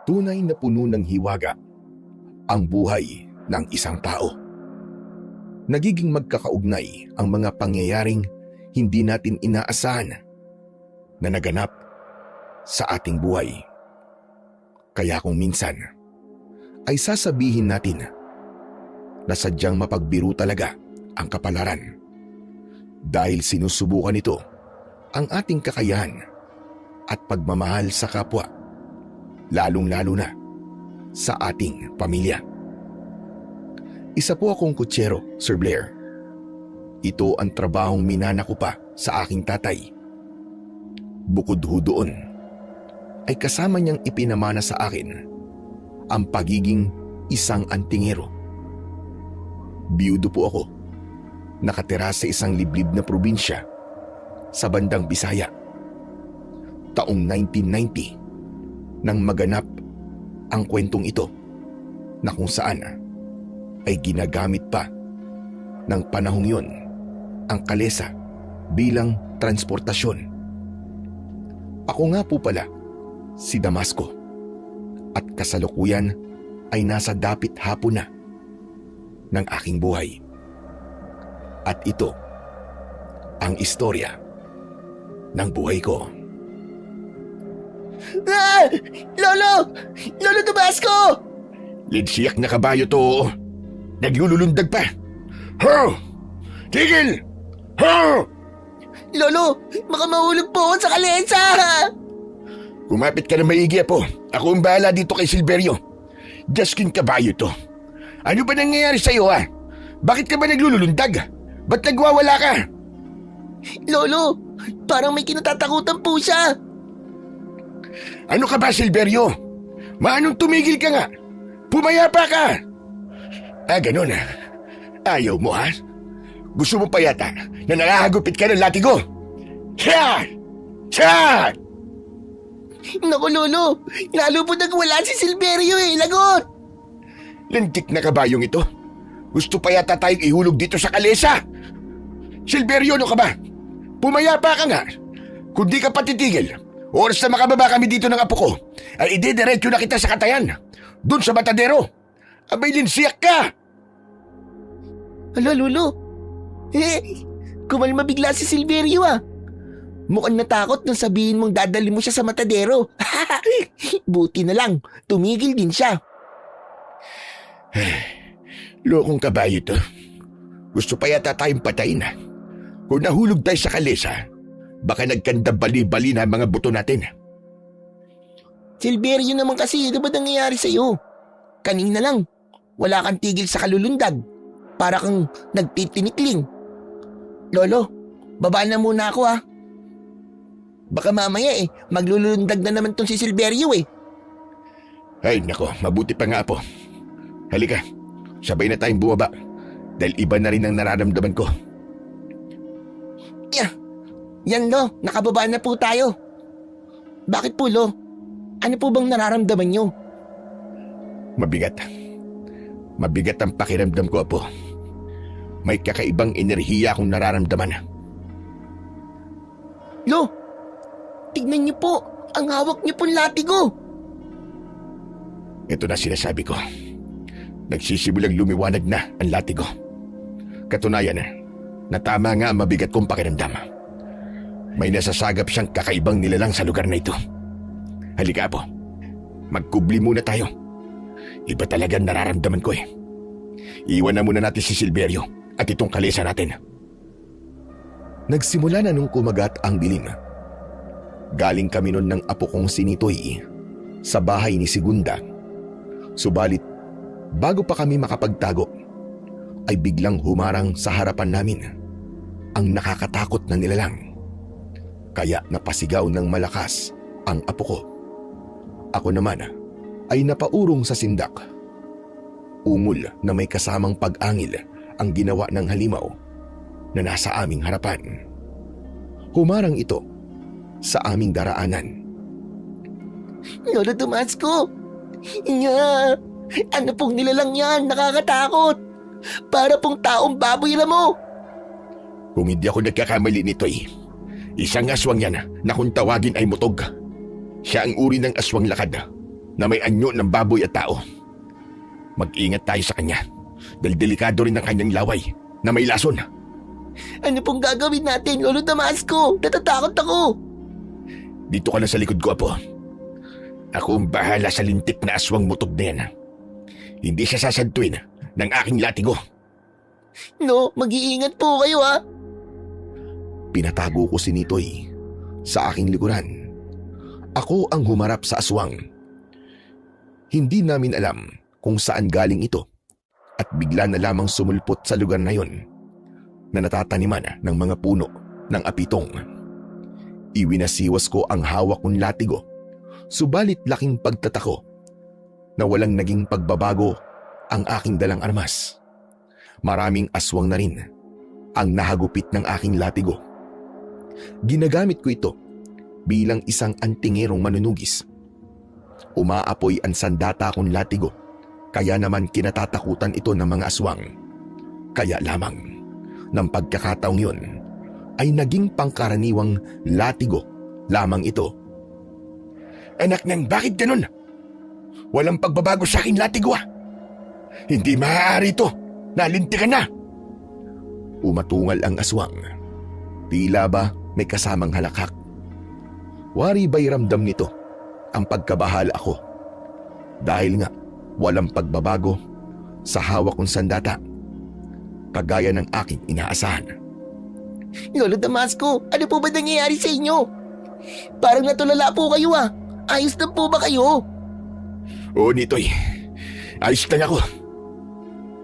Tunay na puno ng hiwaga ang buhay ng isang tao. Nagiging magkakaugnay ang mga pangyayaring hindi natin inaasahan na naganap sa ating buhay. Kaya kung minsan ay sasabihin natin na sadyang mapagbiro talaga ang kapalaran dahil sinusubukan nito ang ating kakayahan at pagmamahal sa kapwa, lalong-lalo na sa ating pamilya. Isa po akong kutsero, Sir Blair. Ito ang trabahong minana ko pa sa aking tatay. Bukod ho doon, ay kasama niyang ipinamana sa akin ang pagiging isang antingero. Biyudo po ako, nakatira sa isang liblib na probinsya sa bandang Bisaya. Taong 1990 nang maganap ang kwentong ito na kung saan ay ginagamit pa ng panahong yun ang kalesa bilang transportasyon. Ako nga po pala si Damasco at kasalukuyan ay nasa dapit hapon na ng aking buhay. At ito ang istorya ng buhay ko. Ah! Lolo! Lolo Damasco! Lidsiyak na kabayo to. Naglululundag pa. Ho! Tigil! Ho! Lolo! Baka mahulog po ako sa kalesa! Kumapit ka na maigi, Apo. Ako ang bahala dito kay Silverio. Jaskin kabayo to. Ano ba nangyayari sa'yo, ha? Bakit ka ba naglululundag? Ba't nagwawala ka? Lolo! Parang may kinatatakutan po siya! Ano ka ba, Silverio? Maanong tumigil ka nga? Pumayapa ka! Ganun ha? Ayaw mo, ha? Gusto mo pa yata na nakahagupit ka ng latigo? Siya! Siya! Naku, Lolo! Lalo po nagwala si Silverio Lagot! Lantik na kabayong ito. Gusto pa yata tayong ihulog dito sa kalesa. Silverio, ano ka ba? Pumayapa ka nga. Kung di ka patitigil, oras na makababa kami dito ng apo ko, ay idediretso na kita sa katayan. Doon sa matadero. Abay, linsiyak ka! Hala, Lolo! Kumalma bigla si Silverio Mukhang natakot nang sabihin mong dadali mo siya sa matadero. Buti na lang, tumigil din siya. Lokong kabayo to. Gusto pa yata tayong patayin. Kung nahulog tayo sa kalesa, baka nagkanda bali-bali na mga buto natin. Silverio naman kasi, ano ba nangyayari sa'yo? Kanina lang, wala kang tigil sa kalulundag. Para kang nagtitinikling. Lolo, baba na muna ako Baka mamaya maglulundag na naman tong si Silverio Ay nako, mabuti pa nga po. Halika, sabay na tayong bumaba. Dahil iba na rin ang nararamdaman ko. Yan Lo, nakababa na po tayo. Bakit po Lo? Ano po bang nararamdaman nyo? Mabigat. Mabigat ang pakiramdam ko, Apo. May kakaibang enerhiya akong nararamdaman. Lo, tignan niyo po. Ang hawak niyo pong latigo. Ito na sinasabi ko. Nagsisimulang lumiwanag na ang latigo. Katunayan na tama nga ang mabigat kong pakiramdam. May nasasagap siyang kakaibang nilalang sa lugar na ito. Halika, Apo. Magkubli muna tayo. Iba talagang nararamdaman ko Iwan na muna natin si Silverio at itong kalesa natin. Nagsimula na nung kumagat ang dilim. Galing kami nun ng apo kong si Nitoy sa bahay ni Segunda. Subalit, bago pa kami makapagtago, ay biglang humarang sa harapan namin ang nakakatakot na nilalang. Kaya napasigaw ng malakas ang apo ko. Ako naman ay napaurong sa sindak. Ungol na may kasamang pag-angil ang ginawa ng halimaw na nasa aming harapan. Humarang ito sa aming daraanan. Lolo Damasco! Ano pong nilalang yan? Nakakatakot! Para pong taong baboy mo! Kung hindi ako nagkakamali nito isang aswang yan na kung tawagin ay mutog. Siya ang uri ng aswang lakad na may anyo ng baboy at tao. Mag-ingat tayo sa kanya dahil delikado rin ang kanyang laway na may lason. Ano pong gagawin natin, Lolo Damasco? Natatakot ako. Dito ka lang sa likod ko, Apo. Ako ang bahala sa lintik na aswang mutog na yan. Hindi siya sasantuin ng aking latigo. No, mag-iingat po kayo ha. Pinatago ko si Nitoy sa aking likuran. Ako ang humarap sa aswang. Hindi namin alam kung saan galing ito at bigla na lamang sumulpot sa lugar na yon na natataniman ng mga puno ng apitong. Iwinasiwas ko ang hawak kong latigo, subalit laking pagtatako na walang naging pagbabago ang aking dalang armas. Maraming aswang na rin ang nahagupit ng aking latigo. Ginagamit ko ito bilang isang antingerong manunugis. Umaapoy ang sandata kong latigo, kaya naman kinatatakutan ito ng mga aswang. Kaya lamang ng pagkakataong yun ay naging pangkaraniwang latigo lamang ito. Anak nang, bakit ganun? Walang pagbabago sa aking latigo. Hindi maaari ito. Nalintikan na. Umatungal ang aswang. Tila ba may kasamang halakhak. Wari ba'y ramdam nito ang pagkabahala ko? Dahil nga walang pagbabago sa hawak kong sandata, kagaya ng aking inaasahan. Lolo Damasco, ano po ba nangyayari sa inyo? Parang natulala po kayo ah. Ayos na po ba kayo? Oo, Nitoy. Ayos lang ako.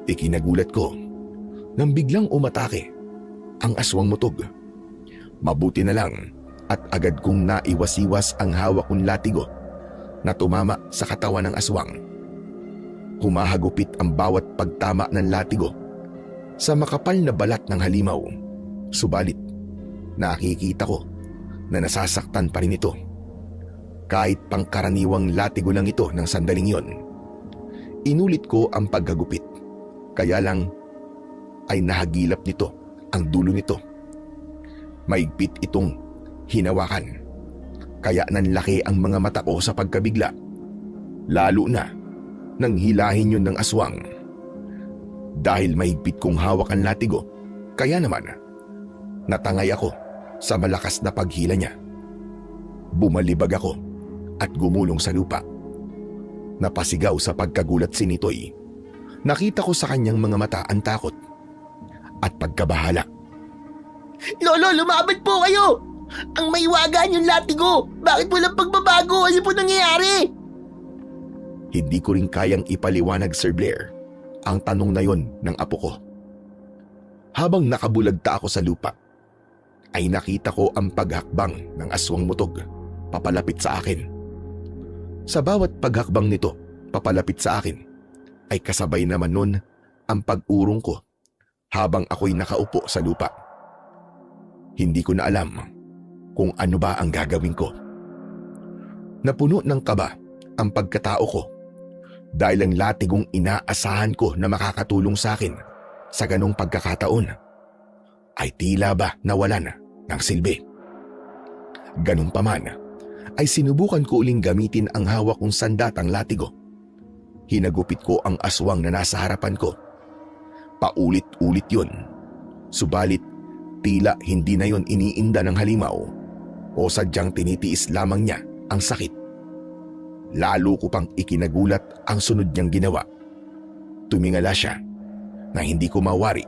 Ikinagulat ko nang biglang umatake ang aswang mutog. Mabuti na lang at agad kong naiwasiwas ang hawak kong latigo na tumama sa katawan ng aswang. Humahagupit ang bawat pagtama ng latigo sa makapal na balat ng halimaw. Subalit, nakikita ko na nasasaktan pa rin ito. Kahit pangkaraniwang latigo lang ito ng sandaling yon. Inulit ko ang paghagupit. Kaya lang ay nahagilap nito ang dulo nito. Maigpit itong hinawakan. Kaya nanlaki ang mga mata ko sa pagkabigla. Lalo na nang hilahin yun ng aswang. Dahil maigpit kong hawak ang latigo, kaya naman natangay ako sa malakas na paghila niya. Bumalibag ako at gumulong sa lupa. Napasigaw sa pagkagulat si Nitoy. Nakita ko sa kanyang mga mata ang takot at pagkabahala. Lolo, lumabad po kayo! Ang maiwagan yung latigo! Bakit walang pagbabago? Ano po nangyayari? Hindi ko rin kayang ipaliwanag, Sir Blair, ang tanong na yon ng apo ko. Habang nakabulagta ako sa lupa, ay nakita ko ang paghakbang ng aswang mutog papalapit sa akin. Sa bawat paghakbang nito papalapit sa akin, ay kasabay naman nun ang pag-urong ko habang ako'y nakaupo sa lupa. Hindi ko na alam kung ano ba ang gagawin ko. Napuno ng kaba ang pagkatao ko dahil ang latigong inaasahan ko na makakatulong sa akin sa ganong pagkakataon ay tila ba nawalan ng silbi. Ganun pa man, ay sinubukan ko uling gamitin ang hawak kong sandatang latigo. Hinagupit ko ang aswang na nasa harapan ko. Paulit-ulit yun. Subalit, tila hindi na yon iniinda ng halimaw o sadyang tinitiis lamang niya ang sakit. Lalo ko pang ikinagulat ang sunod niyang ginawa. Tumingala siya na hindi ko mawari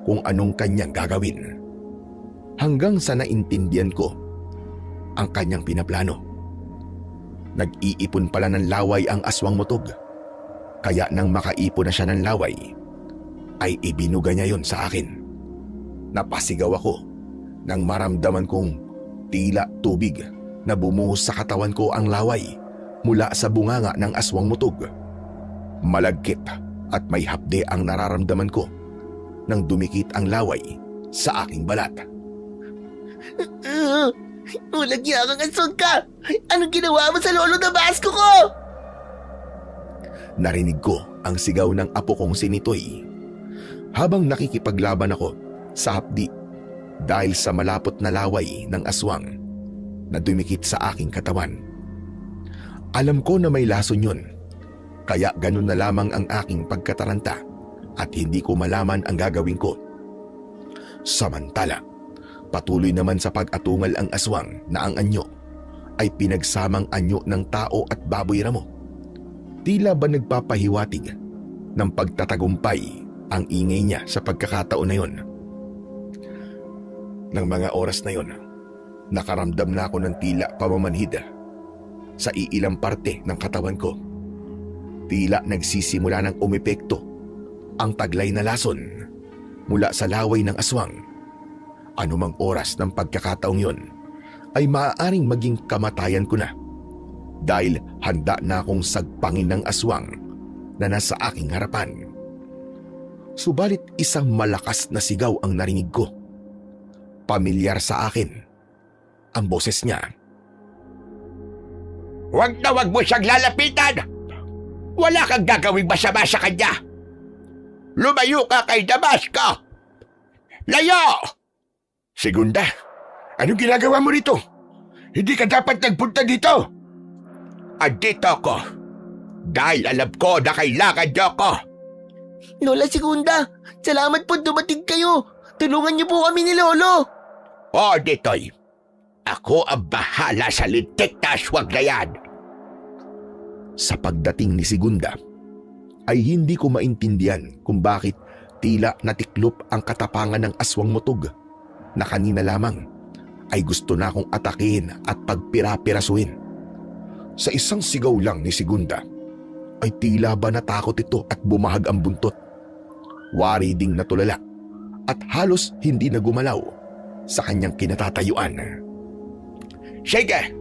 kung anong kanyang gagawin. Hanggang sa naintindihan ko ang kanyang pinaplano. Nag-iipon pala ng laway ang aswang mutog. Kaya nang makaipon na siya ng laway, ay ibinuga niya yon sa akin. Napasigaw ako nang maramdaman kong tila tubig na bumuhos sa katawan ko ang laway mula sa bunganga ng aswang mutog. Malagkit at may hapde ang nararamdaman ko nang dumikit ang laway sa aking balat. Ulagya kang aswang ka! Anong ginawa mo sa Lolo Damasco ko? Narinig ko ang sigaw ng apo kong si Nitoy habang nakikipaglaban ako sa hapdi dahil sa malapot na laway ng aswang na dumikit sa aking katawan. Alam ko na may lason yun, kaya ganun na lamang ang aking pagkataranta at hindi ko malaman ang gagawin ko. Samantala, patuloy naman sa pag-atungal ang aswang na ang anyo ay pinagsamang anyo ng tao at baboy ramo. Tila ba nagpapahiwatig ng pagtatagumpay ang ingay niya sa pagkakataon na yon. Nang mga oras na yon, nakaramdam na ako ng tila pamamanhid sa iilang parte ng katawan ko. Tila nagsisimula ng umepekto ang taglay na lason mula sa laway ng aswang. Anumang oras ng pagkakataong yon ay maaaring maging kamatayan ko na dahil handa na akong sagpangin ng aswang na nasa aking harapan. Subalit isang malakas na sigaw ang narinig ko. Pamilyar sa akin ang boses niya. Huwag na huwag mo siyang lalapitan! Wala kang gagawing masama sa kanya! Lumayo ka kay Damasco! Layo! Segunda, anong ginagawa mo rito? Hindi ka dapat nagpunta dito! Andito ako dahil alam ko na kailangan niyo ako! Lola Segunda, salamat po dumating kayo. Tulungan niyo po kami ni Lolo. O, Ditoy, ako ang bahala sa lintik na aswang na yan. Sa pagdating ni Segunda, ay hindi ko maintindihan kung bakit tila natiklop ang katapangan ng aswang mutog na kanina lamang ay gusto na akong atakihin at pagpira-pirasuhin. Sa isang sigaw lang ni Segunda, ay tila ba natakot ito at bumahag ang buntot. Wari ding natulala at halos hindi na gumalaw sa kanyang kinatatayuan. Sige,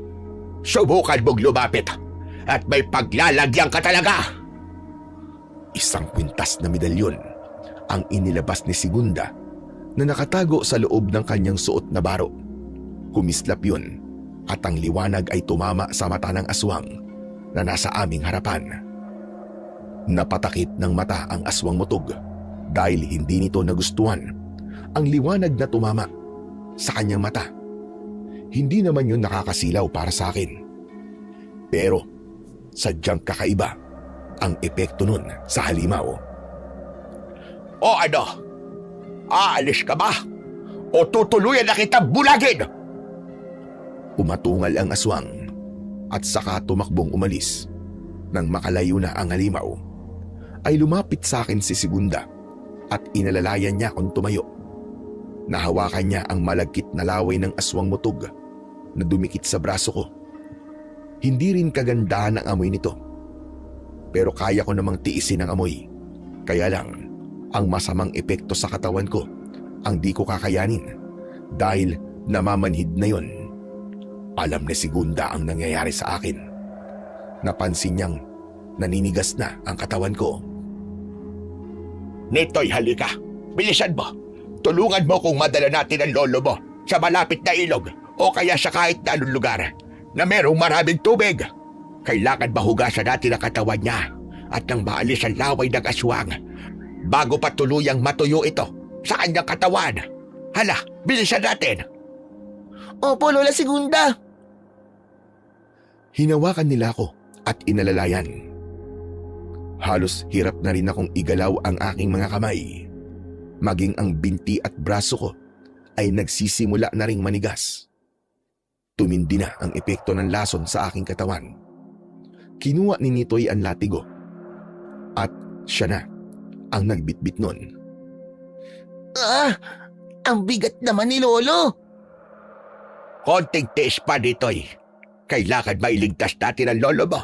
subukan mong lumapit at may paglalagyan ka talaga. Isang kwintas na medalyon ang inilabas ni Segunda na nakatago sa loob ng kanyang suot na baro. Kumislap yun at ang liwanag ay tumama sa mata ng aswang na nasa aming harapan. Napatakip ng mata ang aswang mutog dahil hindi nito nagustuhan ang liwanag na tumama sa kanyang mata. Hindi naman yun nakakasilaw para sa akin. Pero sadyang kakaiba ang epekto nun sa halimaw. O ano? Aalis ka ba? O tutuluyan na kitang bulagin? Umatungal ang aswang at saka tumakbong umalis. Nang makalayo na ang halimaw, ay lumapit sa akin si Segunda at inalalayan niya akong tumayo. Nahawakan niya ang malagkit na laway ng aswang mutog na dumikit sa braso ko. Hindi rin kagandahan ang amoy nito, pero kaya ko namang tiisin ang amoy. Kaya lang, ang masamang epekto sa katawan ko ang di ko kakayanin dahil namamanhid na yon. Alam ni Segunda ang nangyayari sa akin. Napansin niyang naninigas na ang katawan ko. Nitoy, halika. Bilisan mo. Tulungan mo kung madala natin ang lolo mo sa malapit na ilog o kaya sa kahit na anong lugar na merong maraming tubig. Kailangan mahugasan natin ang katawan niya at nang maalis ang laway ng aswang bago pa tuluyang matuyo ito sa kanyang katawan. Hala, bilisan natin. Opo, Lola Segunda. Hinawakan nila ako at inalalayan. Halos hirap na rin akong igalaw ang aking mga kamay. Maging ang binti at braso ko ay nagsisimula na ring manigas. Tumindi na ang epekto ng lason sa aking katawan. Kinuha ni Nitoy ang latigo at siya na ang nagbitbit nun. Ang bigat naman ni Lolo. Konting tiis pa, Nitoy. Kailangan mailigtas natin ang lolo mo.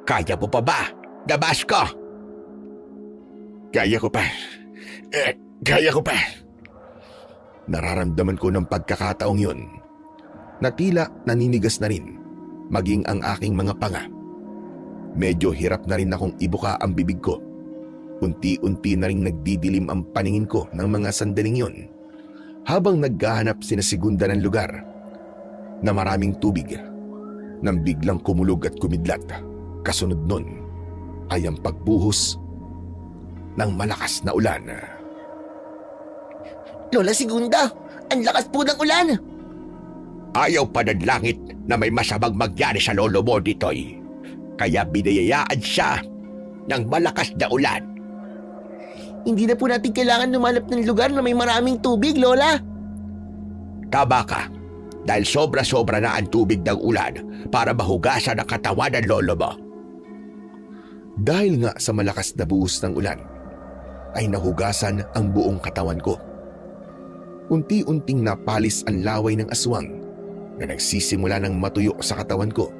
Kaya mo pa ba, Damasco? Kaya ko pa. Kaya ko pa. Nararamdaman ko ng pagkakataong yun na tila naninigas na rin maging ang aking mga panga. Medyo hirap na rin akong ibuka ang bibig ko. Unti-unti na rin nagdidilim ang paningin ko ng mga sandaling yun habang naghahanap sina Segunda ng lugar na maraming tubig nang biglang kumulog at kumidlat. Kasunod nun ay ang pagbuhos ng malakas na ulan. Lola Segunda, ang lakas po ng ulan. Ayaw pa ng langit na may masamang magyari sa lolo mo, Ditoy. Kaya binayayaan siya ng malakas na ulan. Hindi na po natin kailangan lumalap ng lugar na may maraming tubig, Lola. Tama ka. Dahil sobra-sobra na ang tubig ng ulan para mahugasan ang katawan ng lolo mo. Dahil nga sa malakas na buhos ng ulan, ay nahugasan ang buong katawan ko. Unti-unting napalis ang laway ng aswang na nagsisimula ng matuyo sa katawan ko.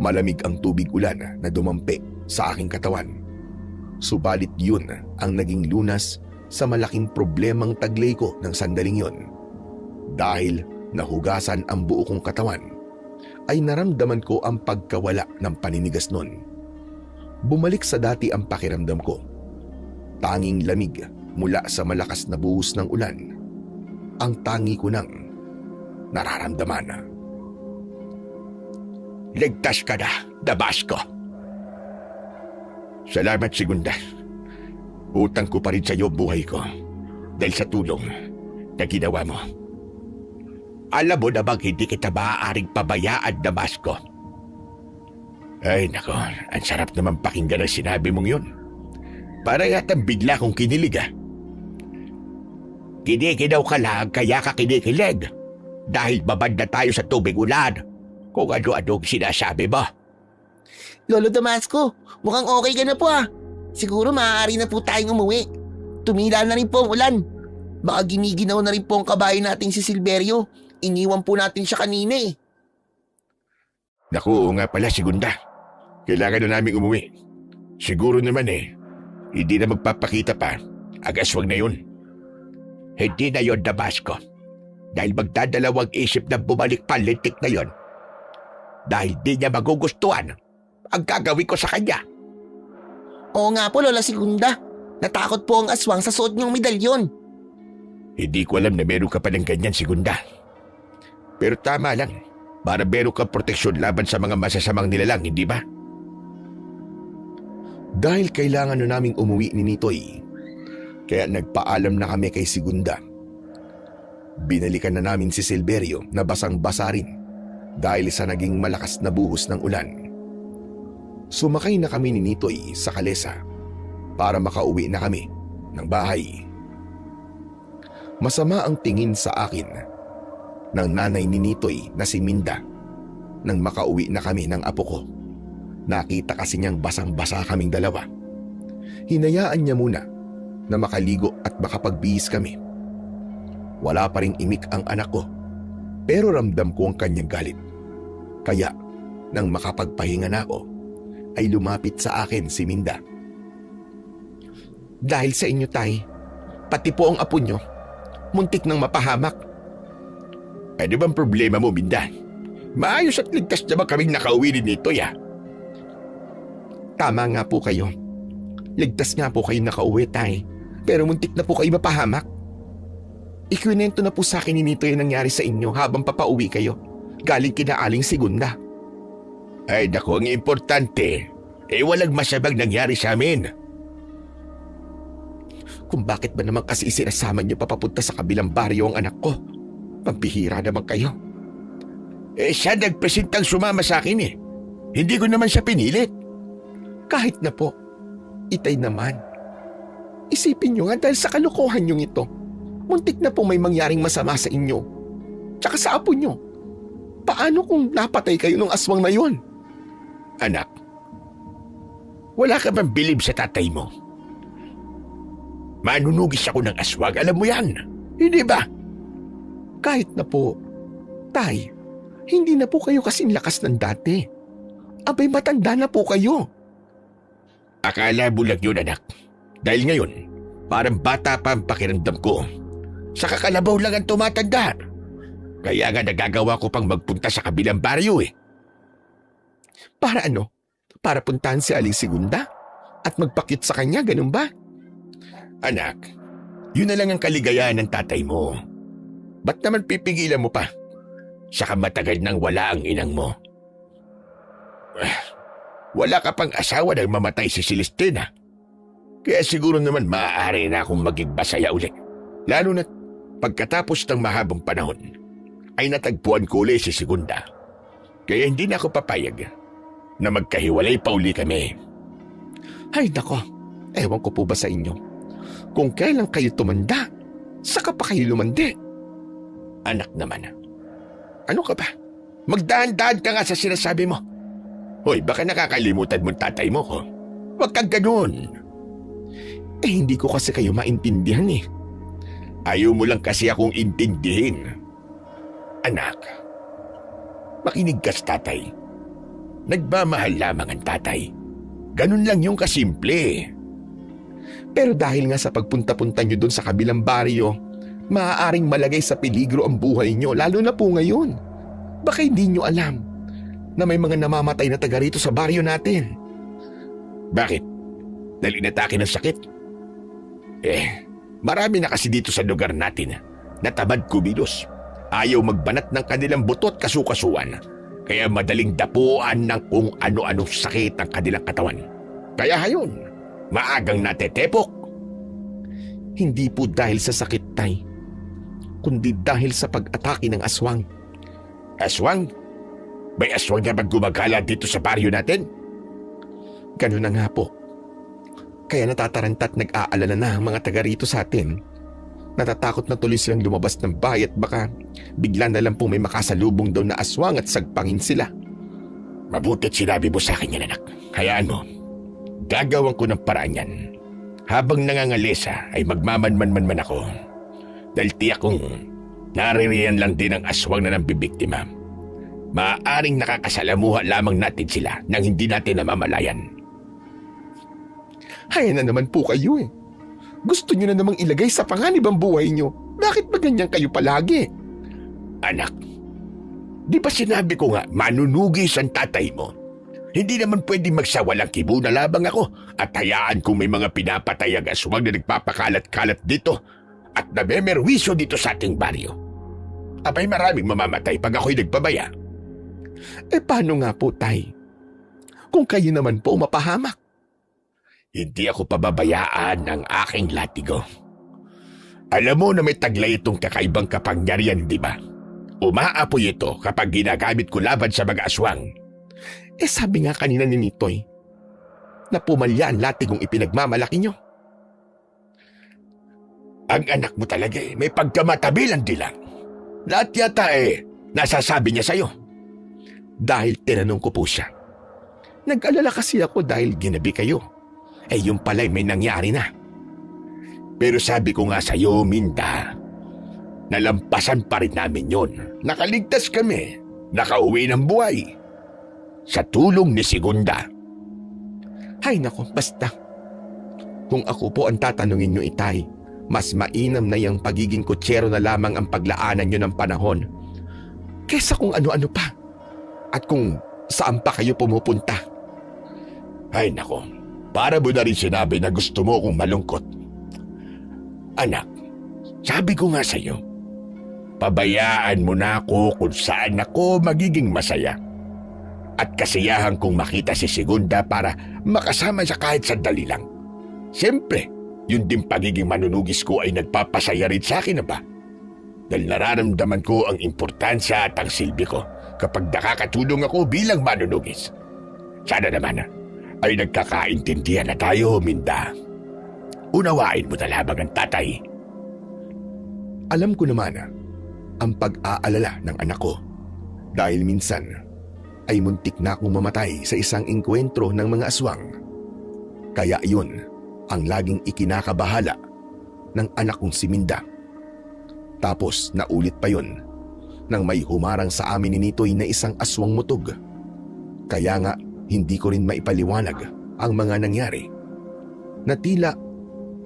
Malamig ang tubig ulan na dumampi sa aking katawan. Subalit yun ang naging lunas sa malaking problemang taglay ko ng sandaling yun. Dahil nahugasan ang buo kong katawan, ay naramdaman ko ang pagkawala ng paninigas nun. Bumalik sa dati ang pakiramdam ko. Tanging lamig mula sa malakas na buhos ng ulan ang tangi ko nang nararamdaman. Ligtas ka na, Damasco. Salamat, Segunda. Utang ko pa rin sa iyo buhay ko dahil sa tulong na ginawa mo. Alam mo na bang hindi kita maaaring pabayaan, Damasco? Ay nako, ang sarap naman pakinggan ang sinabi mong yun. Para yatang bigla kong kinilig ah. Kinikilaw ka lang kaya ka kinikilig. Dahil babad na tayo sa tubig ulan kung ano-anong sinasabi mo. Lolo Damasco, mukhang okay ka na po ah. Siguro maaari na po tayong umuwi. Tumila na rin po ang ulan. Baka giniginaw na rin po ang kabayo nating si Silverio. Iniwan po natin siya kanina eh. Naku, oo nga pala, Segunda. Kailangan na namin umuwi. Siguro naman hindi na magpapakita pa ang aswang na yun. Hindi na yun, Damasco. Dahil magdadalawang isip na bumalik pa lintik na yun. Dahil di niya magugustuhan ang gagawin ko sa kanya. Oo nga po, Lola Segunda. Natakot po ang aswang sa suot niyong medalyon. Hindi ko alam na meron ka pa ng ganyan, Segunda. Pero tama lang. Para meron kang proteksyon laban sa mga masasamang nilalang, hindi ba? Dahil kailangan na naming umuwi ni Nitoy, kaya nagpaalam na kami kay Segunda. Binalikan na namin si Silverio na basang-basa rin dahil sa naging malakas na buhos ng ulan. Sumakay na kami ni Nitoy sa kalesa para makauwi na kami ng bahay. Masama ang tingin sa akin ng nanay ni Nitoy na si Minda nang makauwi na kami ng apo ko. Nakita kasi niyang basang-basa kaming dalawa. Hinayaan niya muna na makaligo at makapagbihis kami. Wala pa ring imik ang anak ko, pero ramdam ko ang kanyang galit. Kaya nang makapagpahinga na ako, ay lumapit sa akin si Minda. Dahil sa inyo, Tay, pati po ang apo nyo, muntik nang mapahamak. Ano bang problema mo, Minda? Maayos at ligtas naman kaming nakauwi din nito, ya. Tama nga po kayo. Ligtas nga po kayo nakauwi, Tay. Pero muntik na po kayo mapahamak. Ikwinento na po sa akin ni Nito yung nangyari sa inyo habang papauwi kayo. Galing kina Aling Segunda. Ay naku, ang importante, walang masamang nangyari sa amin. Kung bakit ba naman kasi isinasama niyo papapunta sa kabilang baryo ang anak ko? Pampihira naman kayo. Siya nagpresentang sumama sa akin Hindi ko naman siya pinilit. Kahit na po, Itay naman. Isipin niyo nga dahil sa kalokohan niyong ito, muntik na po may mangyaring masama sa inyo. Tsaka sa apo niyo. Paano kung napatay kayo ng aswang na yun? Anak, wala ka bang bilib sa tatay mo? Manunugis ako ng aswang, alam mo yan. Hindi ba? Kahit na po, Tay, hindi na po kayo kasing lakas ng dati. Abay matanda na po kayo. Akala mo lang yun, anak. Dahil ngayon, parang bata pa ang pakiramdam ko. Sa kakalabaw lang ang tumatanda. Kaya nga nagagawa ko pang magpunta sa kabilang baryo Para ano? Para puntahan si Aling Segunda? At magpakit sa kanya, ganun ba? Anak, yun na lang ang kaligayahan ng tatay mo. Ba't naman pipigilan mo pa? Saka matagal nang wala ang inang mo. Wala ka pang asawa nang mamatay si Celestina. Kaya siguro naman maaari na akong maging basaya ulit. Lalo na pagkatapos ng mahabang panahon, ay natagpuan ko ulit si Segunda. Kaya hindi na ako papayag na magkahiwalay pa uli kami. Ay nako, ewan ko po ba sa inyo? Kung kailan kayo tumanda, saka pa kayo lumandi. Anak naman, ano ka ba? Magdaan-daan ka nga sa sinasabi mo. Hoy, baka nakakalimutan mo tatay mo ko. Huwag kang ganun. Eh hindi ko kasi kayo maintindihan eh. Ayaw mo lang kasi akong intindihin. Anak, makinig ka sa tatay. Nagmamahal lamang ang tatay. Ganun lang yung kasimple. Pero dahil nga sa pagpunta-punta nyo doon sa kabilang baryo, maaaring malagay sa peligro ang buhay nyo, lalo na po ngayon. Baka hindi nyo alam na may mga namamatay na taga rito sa baryo natin. Bakit? Dahil inatake ng sakit? Marami na kasi dito sa lugar natin na tamad kumilos. Ayaw magbanat ng kanilang buto at kasukasuan. Kaya madaling dapuan ng kung ano-anong sakit ang kanilang katawan. Kaya hayon, maagang natetepok. Hindi po dahil sa sakit, Tay, kundi dahil sa pag-atake ng aswang. Aswang? May aswang na gumagala dito sa baryo natin? Ganun na nga po. Kaya natatarantat nag-aalala na ang mga taga rito sa atin. Natatakot na tuloy silang lumabas ng bahay at baka bigla na lang po may makasalubong daw na aswang at sagpangin sila. Mabuti't sinabi mo sa akin yan, anak. Hayaan mo. Gagawan ko ng paraan yan. Habang nangangalesa ay magmamanman-man ako. Dahil tiyak kong naririyan lang din ang aswang na nambibiktima. Maaaring nakakasalamuha lamang natin sila nang hindi natin namamalayan. Haya na naman po kayo eh. Gusto nyo na namang ilagay sa panganib ang buhay nyo. Bakit ba ganyan kayo palagi? Anak, di ba sinabi ko nga manunugis ang tatay mo? Hindi naman pwedeng magsawalang kibo na labang ako at hayaan kung may mga pinapatay ang aswang na nagpapakalat-kalat dito at namemerwisyo dito sa ating baryo. Abay maraming mamamatay pag ako'y nagpabaya. Paano nga po, Tay? Kung kayo naman po mapahamak. Hindi ako pababayaan ng aking latigo. Alam mo na may taglay itong kakaibang kapangyarihan, di ba? Umaapoy ito kapag ginagamit ko laban sa mga aswang. Sabi nga kanina ni Nitoy, na pumalya ang latigong ipinagmamalaki nyo. Ang anak mo talaga may pagkamatabilan dilang. Lahat yata nasasabi niya sa'yo. Dahil tinanong ko po siya. Nag-alala kasi ako dahil ginabi kayo. Yung pala'y may nangyari na. Pero sabi ko nga sa'yo, Minda, nalampasan pa rin namin yon. Nakaligtas kami. Nakauwi ng buhay. Sa tulong ni Segunda. Hay nako, basta. Kung ako po ang tatanungin nyo, Itay, mas mainam na yung pagiging kutsero na lamang ang paglaanan nyo ng panahon kesa kung ano-ano pa. At kung saan pa kayo pumupunta. Ay nako, para mo na rin sinabi na gusto mo kong malungkot. Anak, sabi ko nga sa'yo, pabayaan mo na ako kung saan ako magiging masaya. At kasiyahan kong makita si Segunda para makasama siya kahit sandali lang. Siyempre, yun din pagiging manunugis ko ay nagpapasaya rin sa akin na ba? Dahil nararamdaman ko ang importansya at ang silbi ko kapag nakakatulong ako bilang manunugis. Sana naman ay nagkakaintindihan na tayo, Minda. Unawain mo na lamang ang tatay. Alam ko naman ang pag-aalala ng anak ko dahil minsan ay muntik na akong mamatay sa isang engkwentro ng mga aswang. Kaya yun ang laging ikinakabahala ng anak kong si Minda. Tapos naulit pa yun nang may humarang sa amin ni Nitoy na isang aswang mutog. Kaya nga hindi ko rin maipaliwanag ang mga nangyari na tila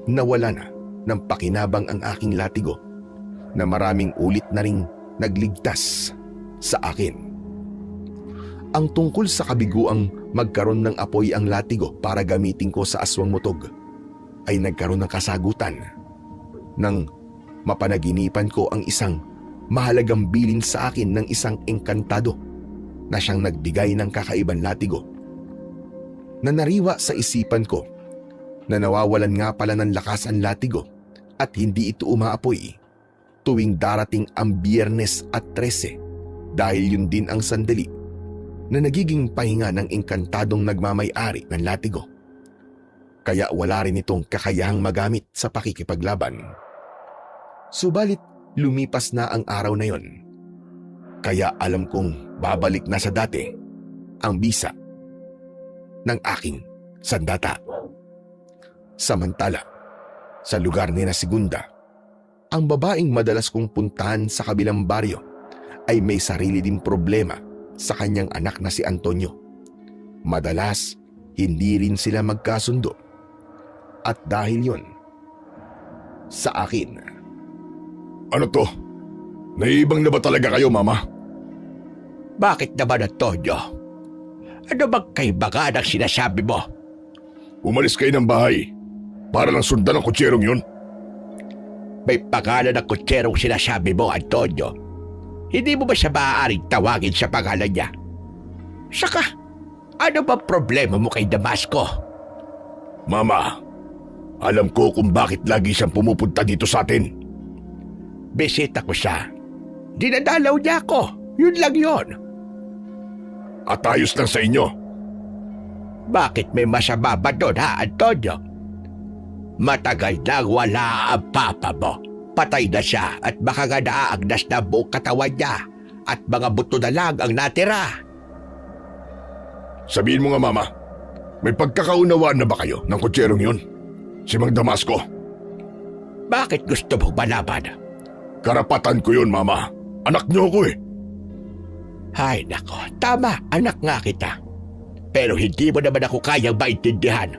nawala na ng pakinabang ang aking latigo na maraming ulit na ring nagligtas sa akin. Ang tungkol sa kabiguang magkaroon ng apoy ang latigo para gamitin ko sa aswang mutog ay nagkaroon ng kasagutan nang mapanaginipan ko ang isang mahalagang bilin sa akin ng isang engkantado na siyang nagbigay ng kakaibang latigo. Na nariwa sa isipan ko na nawawalan nga pala ng lakas ang latigo at hindi ito umaapoy tuwing darating ang Biyernes at 13 dahil yun din ang sandali na nagiging pahinga ng engkantadong nagmamay-ari ng latigo. Kaya wala rin itong kakayahang magamit sa pakikipaglaban. Subalit lumipas na ang araw na yon. Kaya alam kong babalik na sa dati ang bisa ng aking sandata. Samantala, sa lugar ni na Segunda, ang babaeng madalas kong puntahan sa kabilang baryo ay may sarili din problema sa kanyang anak na si Antonio. Madalas, hindi rin sila magkasundo. At dahil yon, sa akin. Ano to? Naiibang na ba talaga kayo, Mama? Bakit naman, Antonio? Ano bang kaibaga ng sinasabi mo? Umalis kayo ng bahay para lang sundan ang kutserong yun. May pangalan ng kutserong sinasabi mo, Antonio. Hindi mo ba siya maaaring tawagin sa pangalan niya? Saka, ano ba problema mo kay Damasco? Mama, alam ko kung bakit lagi siyang pumupunta dito sa atin. Bisita ko siya. Dinadalaw niya ako. Yun lang yun. At ayos lang sa inyo. Bakit may masama ba doon, ha, Antonio? Matagal nang wala ang papa mo. Patay na siya at baka nga naaagnas na buong katawan niya at mga buto na lang ang natira. Sabihin mo nga, Mama, may pagkakaunawaan na ba kayo ng kutserong yun? Si Mang Damasco. Bakit gusto mo malaman? Karapatan ko yun, Mama. Anak niyo ako eh. Ay nako, tama, anak nga kita. Pero hindi mo naman ako kayang maintindihan.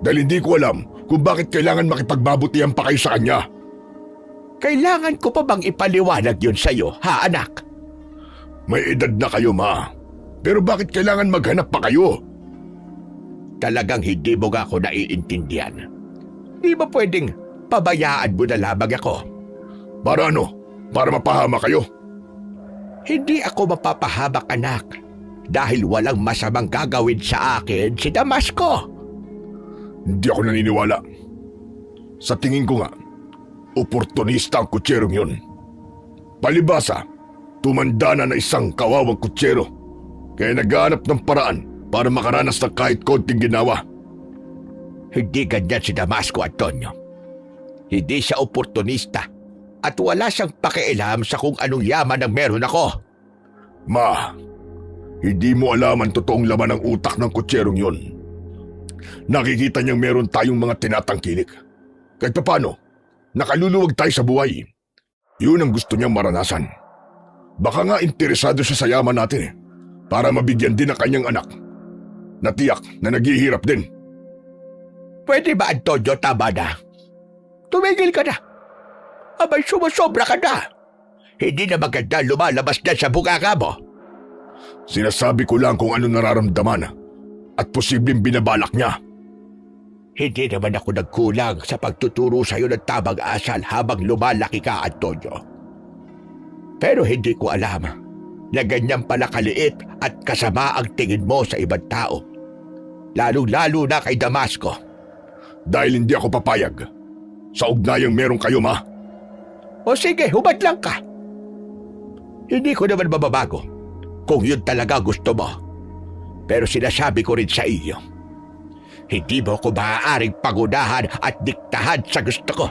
Dahil hindi ko alam kung bakit kailangan makipagbabutihan pa kayo sa kanya. Kailangan ko pa bang ipaliwanag yun sa'yo, ha anak? May edad na kayo, Ma. Pero bakit kailangan maghanap pa kayo? Talagang hindi mo nga ako naiintindihan. Di ba pwedeng pabayaan mo na lamang ako? Para ano? Para mapahama kayo? Hindi ako mapapahamak, anak. Dahil walang masamang gagawin sa akin si Damasco. Hindi ako naniniwala. Sa tingin ko nga, oportunista ang kutserong yun. Palibasa, tumanda na isang kawawang kutsero. Kaya naghahanap ng paraan para makaranas ng kahit konting ginawa. Hindi ganyan si Damasco, Antonio. Hindi siya oportunista at wala siyang pakialam sa kung anong yaman ang meron ako. Ma, hindi mo alam ang totoong laman ng utak ng kutserong yun. Nakikita niyang meron tayong mga tinatangkilik. Kahit paano, nakaluluwag tayo sa buhay. Yun ang gusto niyang maranasan. Baka nga interesado siya sa yaman natin para mabigyan din ang kanyang anak. Natiyak na naghihirap din. Pwede ba, Antonio, tama na? Tumigil ka na. Abay, sumusobra ka na. Hindi na maganda lumalabas na sa bunganga mo. Sinasabi ko lang kung ano nararamdaman at posibleng binabalak niya. Hindi naman ako nagkulang sa pagtuturo sa iyo ng tamang asal habang lumalaki ka, Antonio. Pero hindi ko alam na ganyan pala kaliit at kasama ang tingin mo sa ibang tao. Lalo-lalo na kay Damasco. Dahil hindi ako papayag sa ugnayang meron kayo, Ma. O sige, hubad lang ka. Hindi ko naman mababago kung yun talaga gusto mo. Pero sinasabi ko rin sa iyo, hindi mo ko maaaring pagunahan at diktahan sa gusto ko.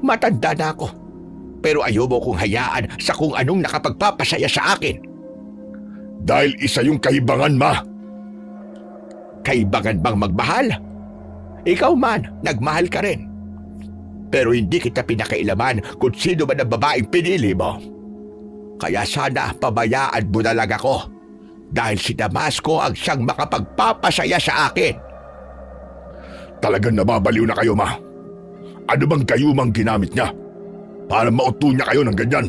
Matanda na ako, pero ayaw mo kong hayaan sa kung anong nakapagpapasaya sa akin. Dahil isa yung kahibangan, Ma. Kaibangan bang magmahal? Ikaw man, nagmahal ka rin. Pero hindi kita pinakailaman kung sino man ang babaeng pinili mo. Kaya sana pabayaan mo na lang ako dahil si Damasco ang siyang makapagpapasaya sa akin. Talagang nababaliw na kayo, Ma. Ano bang gayumang ginamit niya para mauto niya kayo ng ganyan?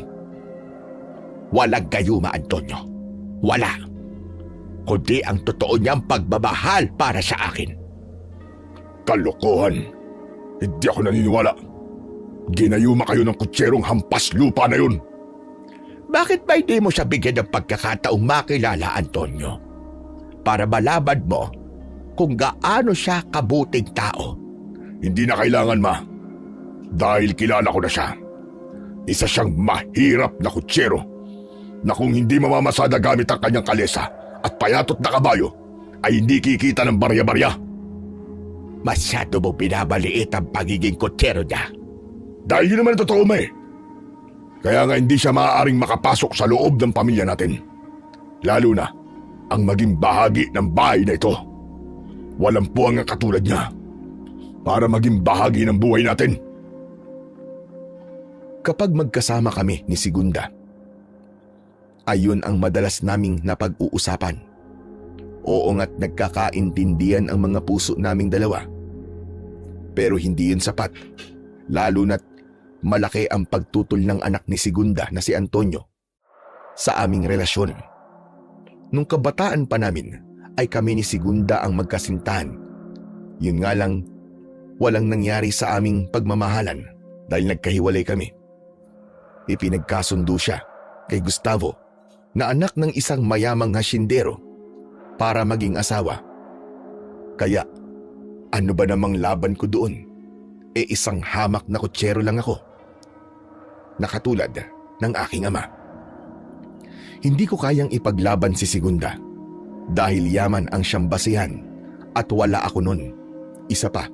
Walang gayuma, Antonio. Wala. Kundi ang totoo niyang pagmamahal para sa akin. Kalokohan. Hindi ako naniniwala. Ginayuma kayo ng kutserong hampas lupa na yun. Bakit ba hindi mo siya bigyan ng pagkakataong makilala, Antonio? Para malaman mo kung gaano siya kabuting tao. Hindi na kailangan, Ma. Dahil kilala ko na siya. Isa siyang mahirap na kutsero. na kung hindi mamamasada gamit ang kanyang kalesa at payatot na kabayo, ay hindi kikita ng barya-barya. Masyado mo binabaliit ang pagiging kutsero niya. Dahil yun naman ang totoo, May. Kaya nga hindi siya maaaring makapasok sa loob ng pamilya natin. Lalo na ang maging bahagi ng bahay na ito. Walang puwang ang katulad niya para maging bahagi ng buhay natin. Kapag magkasama kami ni Segunda, ayun ang madalas naming napag-uusapan. Oo nga't nagkakaintindihan ang mga puso naming dalawa. Pero hindi yun sapat, lalo na't malaki ang pagtutol ng anak ni Segunda na si Antonio sa aming relasyon. Nung kabataan pa namin ay kami ni Segunda ang magkasintahan. Yun nga lang, walang nangyari sa aming pagmamahalan dahil nagkahiwalay kami. Ipinagkasundo siya kay Gustavo na anak ng isang mayamang hasyendero para maging asawa. Kaya ano ba namang laban ko doon? Isang hamak na kutsero lang ako. Nakatulad ng aking ama. Hindi ko kayang ipaglaban si Segunda dahil yaman ang siyang basihan at wala ako nun. Isa pa,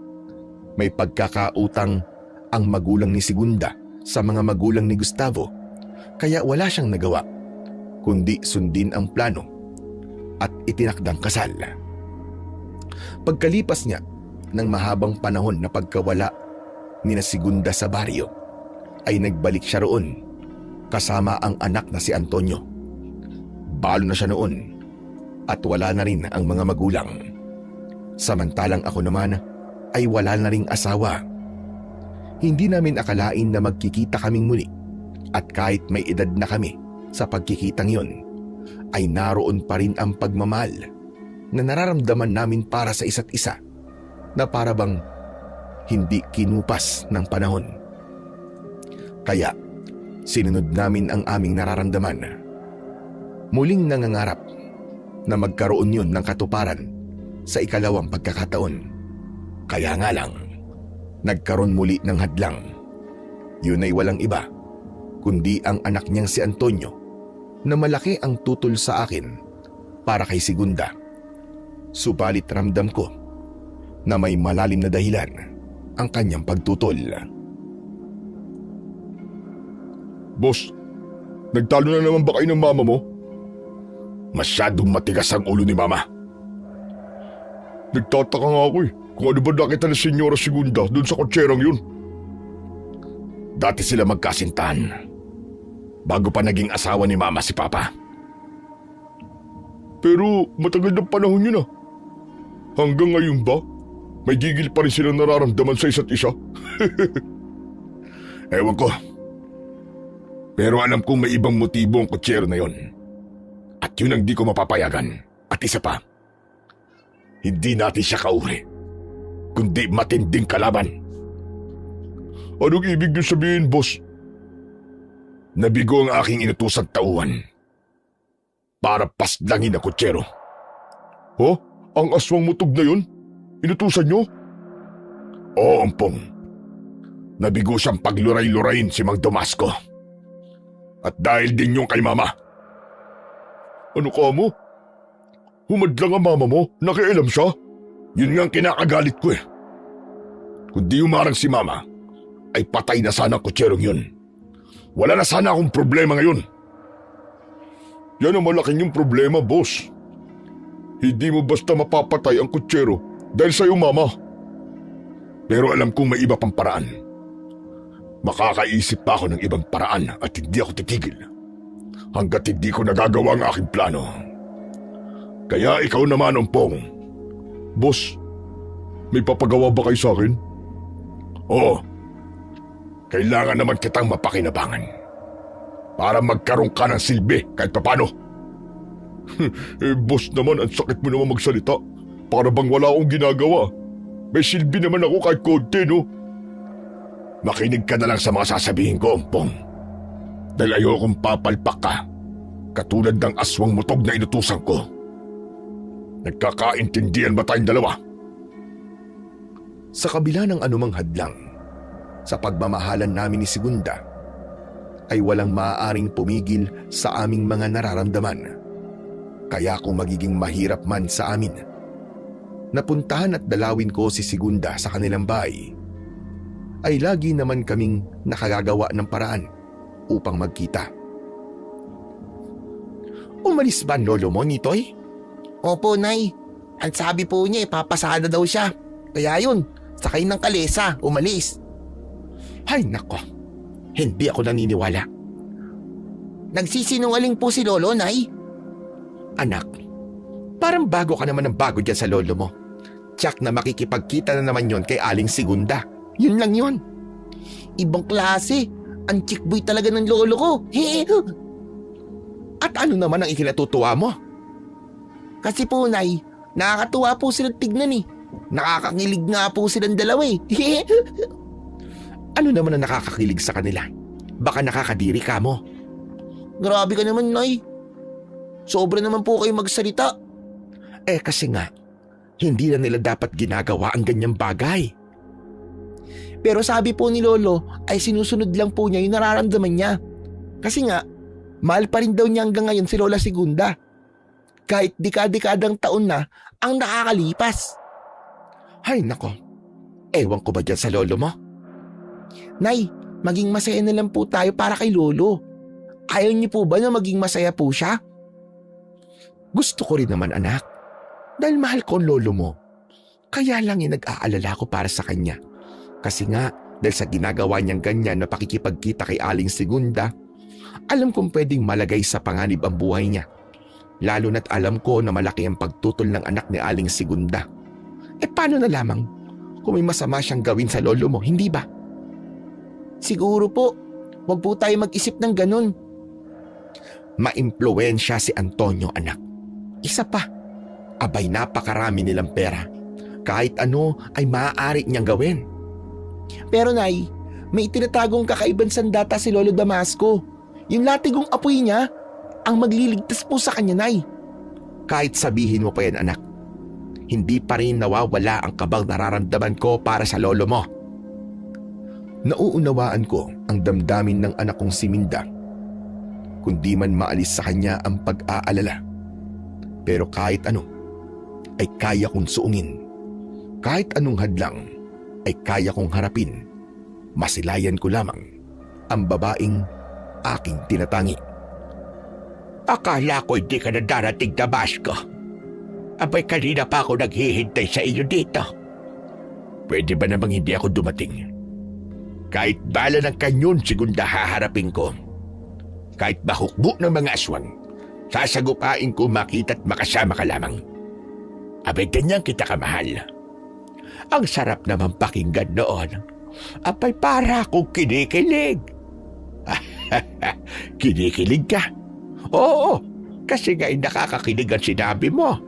may pagkakautang ang magulang ni Segunda sa mga magulang ni Gustavo, kaya wala siyang nagawa kundi sundin ang plano at itinakdang kasal. Pagkalipas niya ng mahabang panahon na pagkawala ni na Segunda sa baryo, ay nagbalik siya roon kasama ang anak na si Antonio. Balo na siya noon at wala na rin ang mga magulang. Samantalang ako naman ay wala na ring asawa. Hindi namin akalain na magkikita kaming muli at kahit may edad na kami sa pagkikitang yon, ay naroon pa rin ang pagmamahal na nararamdaman namin para sa isa't isa na para bang hindi kinupas ng panahon. Kaya sinunod namin ang aming nararamdaman. Muling nangangarap na magkaroon yun ng katuparan sa ikalawang pagkakataon. Kaya nga lang, nagkaroon muli ng hadlang. Yun ay walang iba kundi ang anak niyang si Antonio na malaki ang tutol sa akin para kay Segunda. Subalit ramdam ko na may malalim na dahilan ang kanyang pagtutol. Boss, nagtalo na naman ba kayo ng mama mo? Masyadong matigas ang ulo ni mama. Nagtataka nga ako kung ano ba nakita ni Senyora Segunda doon sa kotserang yun. Dati sila magkasintahan bago pa naging asawa ni mama si papa. Pero matagal na panahon yun ah. Hanggang ngayon ba, may gigil pa rin silang nararamdaman sa isa't isa? Ewan ko. Pero alam kong may ibang motibo ang kutsero na yon. At yun ang di ko mapapayagan. At isa pa, hindi natin siya kauwi, kundi matinding kalaban. Anong ibig niyo sabihin, boss? Nabigo ang aking inutusang tauhan para paslangin ang kutsero. Oh, ang aswang mutog na yun? Inutusan niyo? Oo, Ompong. Nabigo siyang pagluray-lurayin si Mang Damasco. At dahil din yung kay mama. Ano ka mo? Humadlang ang mama mo? Nakialam siya? Yun nga ang kinakagalit ko eh. Kung di umarang si mama, ay patay na sana ang kutserong yun. Wala na sana akong problema ngayon. Yan ang malaking yung problema, boss. Hindi mo basta mapapatay ang kutsero dahil sa'yo, mama. Pero alam kong may iba pang paraan. Makakaisip pa ako ng ibang paraan at hindi ako titigil hanggat hindi ko nagagawa ang aking plano. Kaya ikaw naman, Ompong. Boss, may papagawa ba kayo sa akin? Oo. Kailangan naman kitang mapakinabangan para magkaroon ka ng silbi kahit papano. Boss naman, ang sakit mo naman magsalita. Para bang wala akong ginagawa. May silbi naman ako kahit konti, no? Makinig ka na lang sa mga sasabihin ko, Ompong. Dahil ayokong papalpak ka, katulad ng aswang mutog na inutusan ko. Nagkakaintindihan ba tayong dalawa? Sa kabila ng anumang hadlang sa pagmamahalan namin ni Segunda, ay walang maaaring pumigil sa aming mga nararamdaman. Kaya kung magiging mahirap man sa amin, napuntahan at dalawin ko si Segunda sa kanilang bahay, ay lagi naman kaming nakagagawa ng paraan upang magkita. Umalis ba ang lolo mo, Nitoy? Opo, Nay. Ang sabi po niya, papasada daw siya. Kaya yun, sakay ng kalesa, umalis. Ay nako, hindi ako naniniwala. Nagsisinungaling po si Lolo, Nay. Anak, parang bago ka naman ng bago dyan sa lolo mo. Tsak na makikipagkita na naman yon kay Aling Segunda. Yun lang yon. Ibang klase. Ang chickboy talaga ng lolo ko. At ano naman ang ikinatutuwa mo? Kasi po, Nay, nakakatuwa po silang tignan eh. Nakakakilig nga po silang dalawa eh. Ano naman ang nakakakilig sa kanila? Baka nakakadiri ka mo. Grabe ka naman, Nay. Sobra naman po kayo magsalita. Kasi nga, hindi na nila dapat ginagawa ang ganyang bagay. Pero sabi po ni Lolo ay sinusunod lang po niya yung nararamdaman niya. Kasi nga, mahal pa rin daw niya hanggang ngayon si Lola Segunda. Kahit dekadang taon na ang nakakalipas. Ay nako, ewan ko ba dyan sa lolo mo? Nay, maging masaya na lang po tayo para kay Lolo. Ayaw niyo po ba na maging masaya po siya? Gusto ko rin naman, anak. Dahil mahal ko ang lolo mo. Kaya lang nag-aalala ko para sa kanya. Kasi nga, dahil sa ginagawa niyang ganyan na pakikipagkita kay Aling Segunda, alam kong pwedeng malagay sa panganib ang buhay niya. Lalo na't alam ko na malaki ang pagtutol ng anak ni Aling Segunda. Paano na lamang kung may masama siyang gawin sa lolo mo, hindi ba? Siguro po. Huwag po tayo mag-isip ng ganun. Maimpluwensya si Antonio, anak. Isa pa, abay napakarami nilang pera. Kahit ano ay maaari niyang gawin. Pero Nay, may tinatagong kakaibang sandata si Lolo Damasco. Yung latigong apoy niya, ang magliligtas po sa kanya, Nay. Kahit sabihin mo pa yan, anak, hindi pa rin nawawala ang kabang nararamdaman ko para sa lolo mo. Nauunawaan ko ang damdamin ng anak kong si Minda. Kundi man maalis sa kanya ang pag-aalala. Pero kahit ano, ay kaya kong suungin. Kahit anong hadlang, ay kaya kong harapin. Masilayan ko lamang ang babaeng aking tinatangi. Akala ko hindi ka na darating, Damasco. Abay, kanina pa ako naghihintay sa iyo dito. Pwede ba namang hindi ako dumating? Kahit bala ng kanyon, Segunda, haharapin ko. Kahit mahukbo ng mga aswang, sasagupain ko makita at makasama ka lamang. Abay, ganyan kita kamahal. Ang sarap naman pakinggan noon. Abay, para akong kinikilig. Kinikilig ka? Oo, kasi nga nakakakilig ang sinabi mo.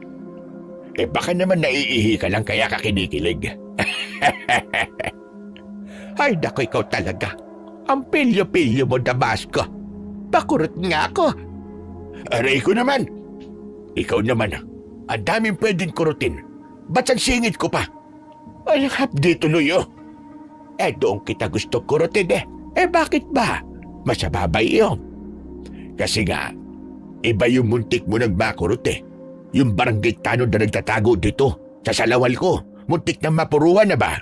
Baka naman naiihi ka lang kaya ka kinikilig. Ay, naku, ikaw talaga. Ang pilyo-pilyo mo, Damasco. Pakurot nga ako. Aray ko naman. Ikaw naman, ang daming pwedeng kurutin. Ba't ang singit ko pa? Ay, hapdi tuloy, oh. Doon kita gusto kurutin, bakit ba? Masababay yun. Kasi nga, iba yung muntik mo nagmakurot, Yung barangay tanod na nagtatago dito, sa salawal ko, muntik na mapuruan na ba?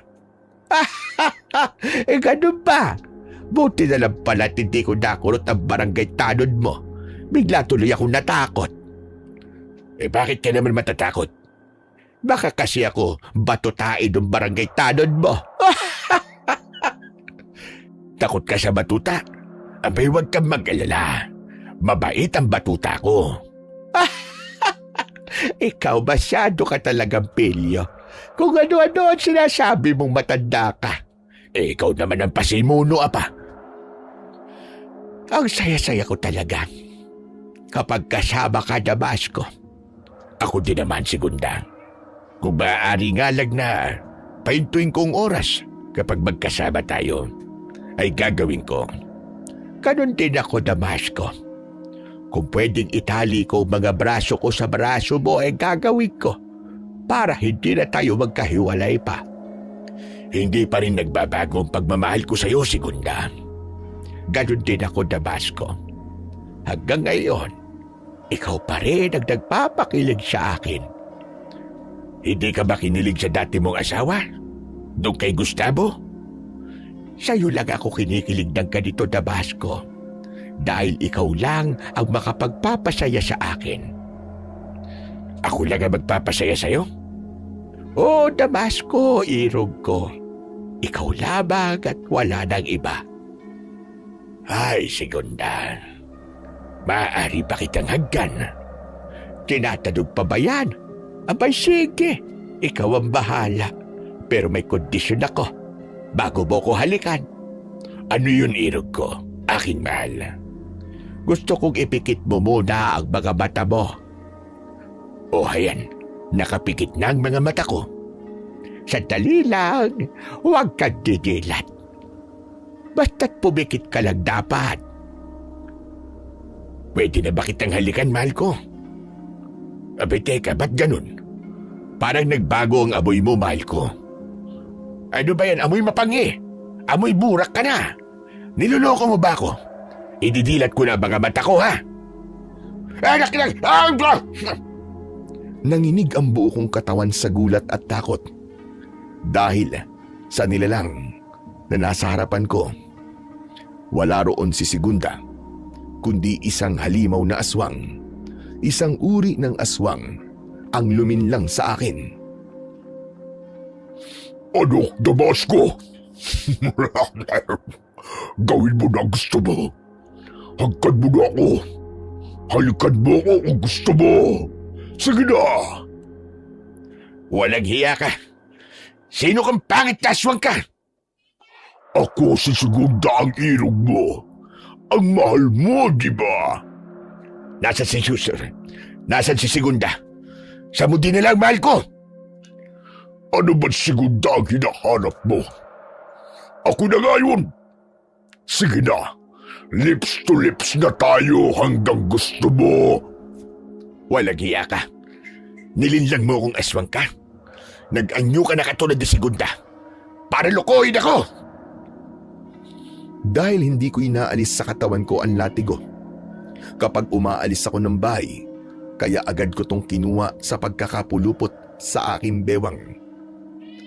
Ganun ba? Buti na lang pala at hindi ko nakurot ang barangay tanod mo. Bigla tuloy akong natakot. Bakit ka naman matatakot? Baka kasi ako batutain ng barangay tanod mo. Takot ka sa batuta? Abay, huwag kang mag-alala. Mabait ang batuta ko. Ikaw, masyado ka talagang pilyo. Kung ano-ano ang sinasabi mong matanda ka. Ikaw naman ang pasimuno, apa. Ang saya-saya ko talaga. Kapag kasama ka, Damasco. Ako din naman, Segunda. Kung maaari nga lang na pahintuin kong oras kapag magkasama tayo, ay gagawin ko. Ganon din ako, Damasco. Kung pwedeng itali ko mga braso ko sa braso mo, ay gagawin ko para hindi na tayo magkahiwalay pa. Hindi pa rin nagbabago ang pagmamahal ko sa iyo, Segunda. Ganon din ako, Damasco. Hanggang ngayon, ikaw pa rin ang nagpapakilig sa akin. Hindi ka ba kinilig sa dati mong asawa? Doon kay Gustavo? Sa'yo lang ako kinikilig ng ganito, Damasco. Dahil ikaw lang ang makapagpapasaya sa akin. Ako lang ang magpapasaya sa'yo? Oh, Damasco, irog ko. Ikaw lamang at wala nang iba. Ay, Segunda. Maaari ba kitang haggan? Tinatanong pa ba yan? Abay, sige. Ikaw ang bahala. Pero may kondisyon ako. Bago mo ko halikan. Ano yun, irog ko? Aking mahal. Gusto kong ipikit mo muna ang mga mata mo. O hayan, nakapikit na ang mga mata ko. Sandali lang, huwag kang didilat. Basta't pumikit ka lang dapat. Pwede na ba kitang halikan, mahal ko? Abay, teka, ba't ganun? Parang nagbago ang amoy mo, mahal ko. Ano ba yan? Amoy mapangi. Amoy burak ka na. Niloloko mo ba ako? Ididilat ko na mga mata ko, ha? Anak lang! Nanginig ang buo kong katawan sa gulat at takot. Dahil sa nilalang na nasa harapan ko, wala roon si Segunda, kundi isang halimaw na aswang. Isang uri ng aswang ang luminlang sa akin. Ano, Damasco? Gawin mo na ang gusto mo. Hagkan mo na ako. Halikan mo ako kung gusto mo. Sige na. Walang hiya ka. Sino kang pangit na aswang ka? Ako si Segunda ang irog mo. Ang mahal mo, di ba? Nasaan si Suser? Nasaan si Segunda? Sa mo din nilang mahal ko. Ano ba't Segunda ang hinahanap mo? Ako na nga yun. Sige na. Lips to lips na tayo hanggang gusto mo. Walang hiya ka. Nilinlang mo kung aswang ka. Nag-anyo ka na katulad ni Segunda. Para lokohin ako. Dahil hindi ko inaalis sa katawan ko ang latigo. Kapag umaalis ako ng bahay, kaya agad ko tong kinuha sa pagkakapulupot sa aking bewang.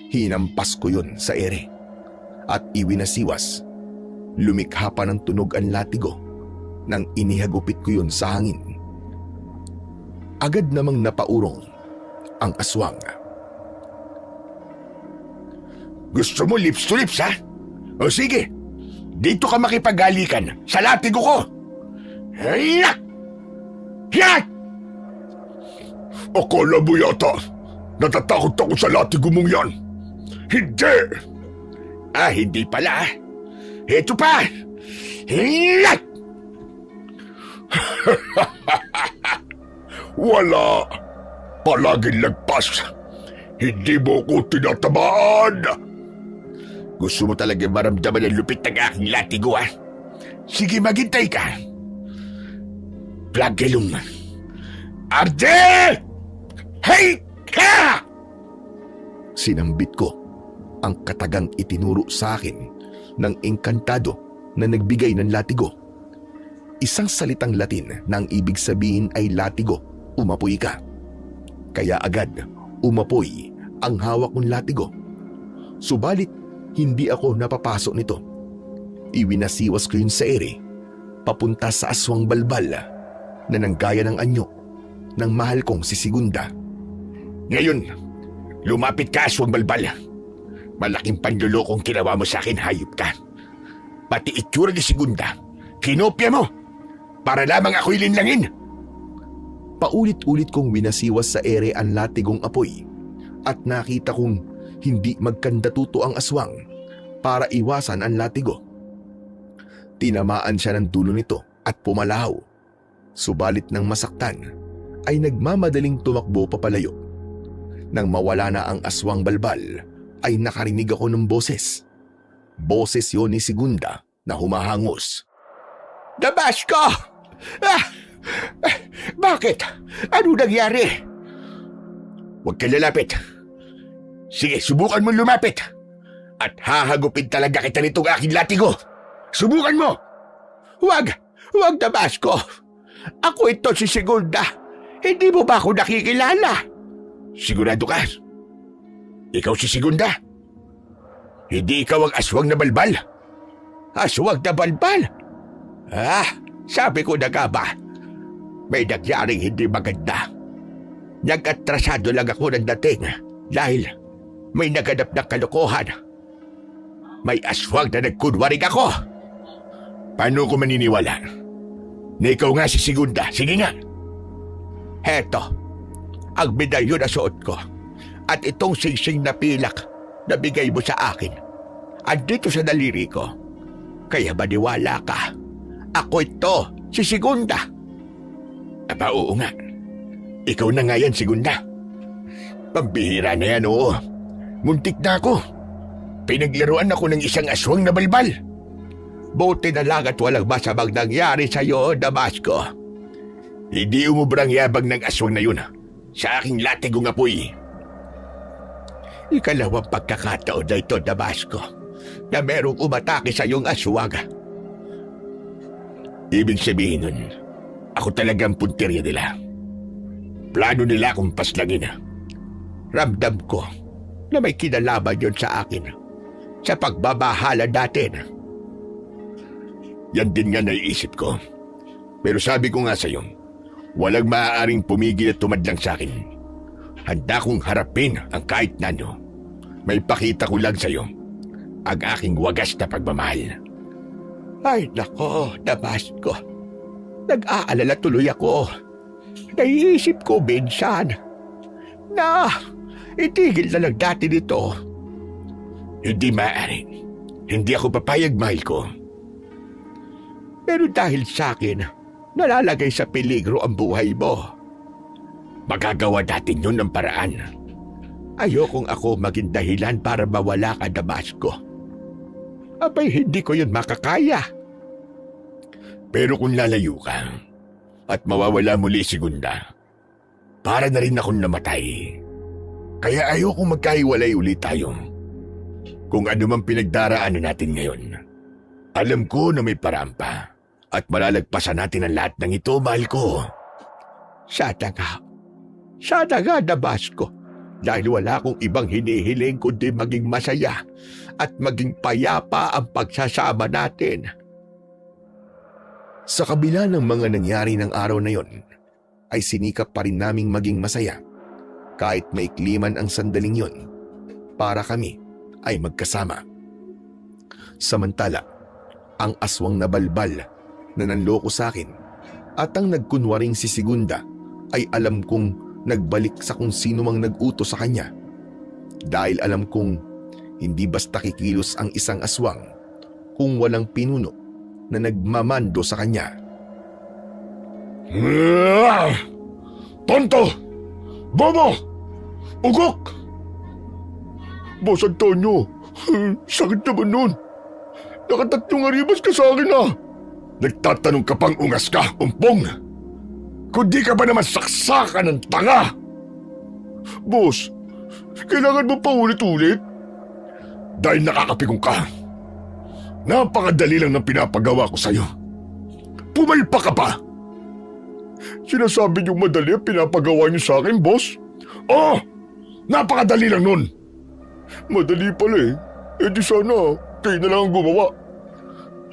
Hinampas ko yun sa ere at iwinasiwas. Lumikha pa ng tunog ang latigo nang inihagupit ko yun sa hangin. Agad namang napaurong ang aswang. Gusto mo lips to lips, ha? O sige, dito ka makipagalikan sa latigo ko. Hiyak! Hiyak! Akala mo yata natatakot ako sa latigo mong yan. Hindi! Hindi pala. Ito pa! Hiyak! Wala. Palaging lagpas. Hindi mo ko tinatamaan. Gusto mo talaga maramdaman ang lupit ng aking latigo, ha? Sige, maghintay ka. Flagellum. Arde! Hey! Ka! Sinambit ko ang katagang itinuro sa akin ng engkantado na nagbigay ng latigo. Isang salitang Latin na ang ibig sabihin ay latigo, umapoy ka. Kaya agad umapoy ang hawak kong latigo. Subalit hindi ako napapasok nito. Iwinasiwas ko yun sa ere, papunta sa aswang balbal na nanggaya ng anyo ng mahal kong si Segunda. Ngayon, lumapit ka, aswang balbal. Malaking panlulokong ginawa mo sa akin, hayop ka. Pati itsura ni Segunda, kinopya mo para lamang ako'y linlangin. Paulit-ulit kong winasiwas sa ere ang latigong apoy at nakita kong hindi magkandatuto ang aswang para iwasan ang latigo. Tinamaan siya ng dulo nito at pumalahaw. Subalit nang masaktan ay nagmamadaling tumakbo papalayo. Nang mawala na ang aswang balbal ay nakarinig ako ng boses. Boses yon ni Segunda na humahangos. Damasco! Bakit? Ano nangyari? Huwag ka lalapit. Sige, subukan mo lumapit. At hahagupin talaga kita nitong aking latigo. Subukan mo! Huwag Damasco. Ako ito si Segunda. Hindi mo ba ako nakikilala? Sigurado ka? Ikaw si Segunda? Hindi ikaw ang aswang na balbal? Aswang na balbal? Sabi ko na nga ba? May nangyaring hindi maganda. Nag-atrasado lang ako ng dating dahil may naganap na kalokohan. May aswang na nagkunwaring ako. Paano ko maniniwala? Na ikaw nga si Segunda. Sige nga. Heto, ang medalyon na suot ko at itong singsing na pilak na bigay mo sa akin. Andito sa daliri ko. Kaya maniwala ka. Ako ito, si Segunda. Aba, oo nga. Ikaw na nga yan, Segunda. Pambihira na yan, oo. Muntik na ako. Pinaglaruan ako ng isang aswang na balbal. Buti na lang at walang masamang nangyari sa'yo, Damasco. Hindi umubrang yabang ng aswang na yun sa aking latigong apoy. Ikalawang pagkakataon na ito, Damasco, na merong umatake sa iyong aswang. Ibig sabihin nun, ako talagang puntirya nila. Plano nila akong paslangin. Ramdam ko na may kinalaman yun sa akin sa pagbabahala natin. Yan din nga naiisip ko. Pero sabi ko nga sa'yo, walang maaaring pumigil at tumadlang sa akin. Handa kong harapin ang kahit na ano. May pakita ko lang sa'yo ang aking wagas na pagmamahal. Ay nako, Damasco. Nag-aalala tuloy ako. Naiisip ko minsan na itigil na lang natin ito. Hindi maaari. Hindi ako papayag, mahal ko. Pero dahil sa akin, nalalagay sa peligro ang buhay mo. Magagawa natin yun ng paraan. Ayokong ako maging dahilan para mawala ka, Damasco. Abay, hindi ko yun makakaya. Pero kung lalayo ka at mawawala muli, Segunda, para na rin akong namatay. Kaya ayokong magkahiwalay ulit tayo. Kung ano man pinagdaraanan natin ngayon, alam ko na may paraan pa at malalagpasan natin ang lahat ng ito, mahal ko. Sana nga, Damasco, dahil wala akong ibang hinihiling kundi maging masaya at maging payapa ang pagsasama natin. Sa kabila ng mga nangyari ng araw na yon, ay sinikap pa rin naming maging masaya kahit maikliman ang sandaling yon para kami ay magkasama. Samantala, ang aswang na balbal na nanloko sa akin at ang nagkunwaring si Segunda ay alam kong nagbalik sa kung sino mang nag-utos sa kanya. Dahil alam kong hindi basta kikilos ang isang aswang kung walang pinuno na nagmamando sa kanya. Tonto! Bobo! Ugok! Boss Antonio, sakit naman nun. Nakatatlong aribas ka sa akin Nagtatanong ka pang ungas ka, umpong! Kung di ka ba naman saksakan ng tanga? Boss, kailangan mo pa ulit-ulit? Dahil nakakapigong ka. Napakadali lang ng pinapagawa ko sa'yo. Pumalpa ka pa! Sinasabi niyong madali ang pinapagawa niyo sa akin, boss? Oh! Napakadali lang nun! Madali pala eh. Eh di sana, kayo na lang ang gumawa.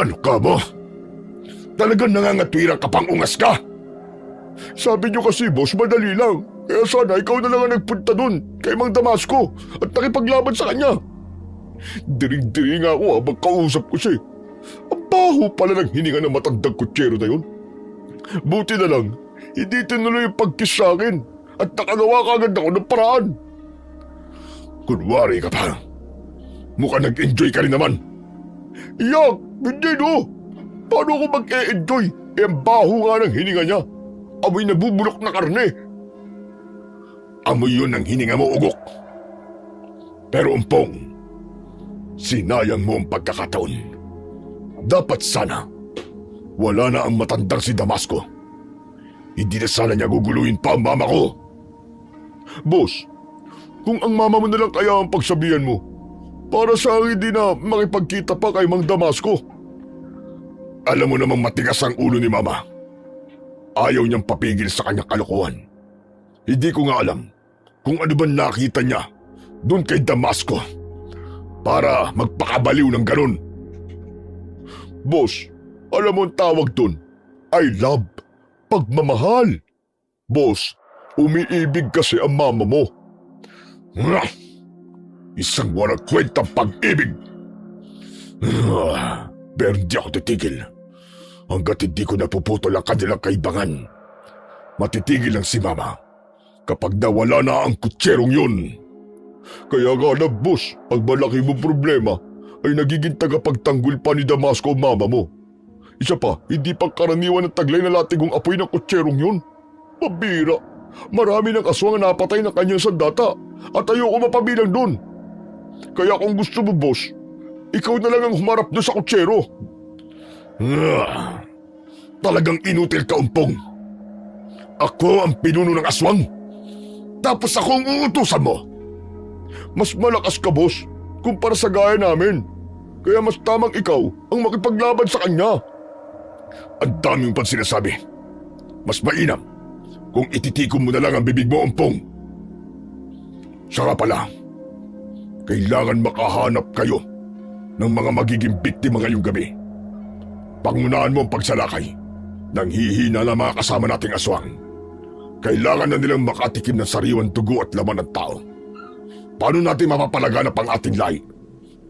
Ano ka mo? Talagang nangangatwirang ka pang ungas ka? Sabi niyo kasi, boss, madali lang. Kaya sana ikaw na lang ang nagpunta dun kay Mang Damasco at nakipaglaban sa kanya. Diring-diri nga ako habang kausap ko siya. Ang baho pala ng hininga ng matandang kutsero na yun. Buti na lang, hindi tinuloy yung pagkiss sa akin at nakagawa kaagad ako ng paraan. Kunwari ka pa. Mukhang nag-enjoy ka rin naman. Iyak! Hindi no! Paano ako mag-e-enjoy? Eh ang baho nga ng hininga niya. Amoy nabubulok na karne. Amoy yun ang hininga mo, ugok. Pero umpong, sinayang mo ang pagkakataon. Dapat sana, wala na ang matandang si Damasco. Hindi na sana niya guguluhin pa ang mama ko. Boss, kung ang mama mo na lang kaya ang pagsabihan mo, para sa akin di na makipagkita pa kay Mang Damasco. Alam mo namang matigas ang ulo ni Mama. Ayaw niyang papigil sa kanyang kalokohan. Hindi ko nga alam kung ano ba nakita niya doon kay Damasco para magpakabaliw ng ganun. Boss, alam mo ang tawag doon? I love. Pagmamahal. Boss, umiibig kasi ang mama mo. Isang walang kwentang pag-ibig. Pero hindi ako titigil. Hanggat hindi ko napuputol ang kanilang kaibangan. Matitigil lang si Mama kapag nawala na ang kutserong yun. Kaya nga na, boss, ang malaki mong problema ay nagiging tagapagtanggol pa ni Damasco ang mama mo. Isa pa, hindi pangkaraniwan ng taglay na latigong apoy ng kutserong yun. Pabira, marami ng aswang na napatay ng kanyang sandata at ayoko mapabilang dun. Kaya kung gusto mo, boss, ikaw na lang ang humarap doon sa kutsero. Talagang inutil ka, Umpong. Ako ang pinuno ng aswang. Tapos ako ang uutusan mo. Mas malakas ka, boss, kumpara sa gaya namin. Kaya mas tamang ikaw ang makipaglaban sa kanya. Ang daming pang sinasabi. Mas mainam kung ititikom mo na lang ang bibig mo, Umpong. Saka pala, kailangan makahanap kayo ng mga magiging biktima ngayong gabi. Pangunahan mo ang pagsalakay nang hihina na mga kasama nating aswang. Kailangan na nilang makatikim ng sariwang dugo at laman ng tao. Paano natin mapapalaganap ang ating lahi?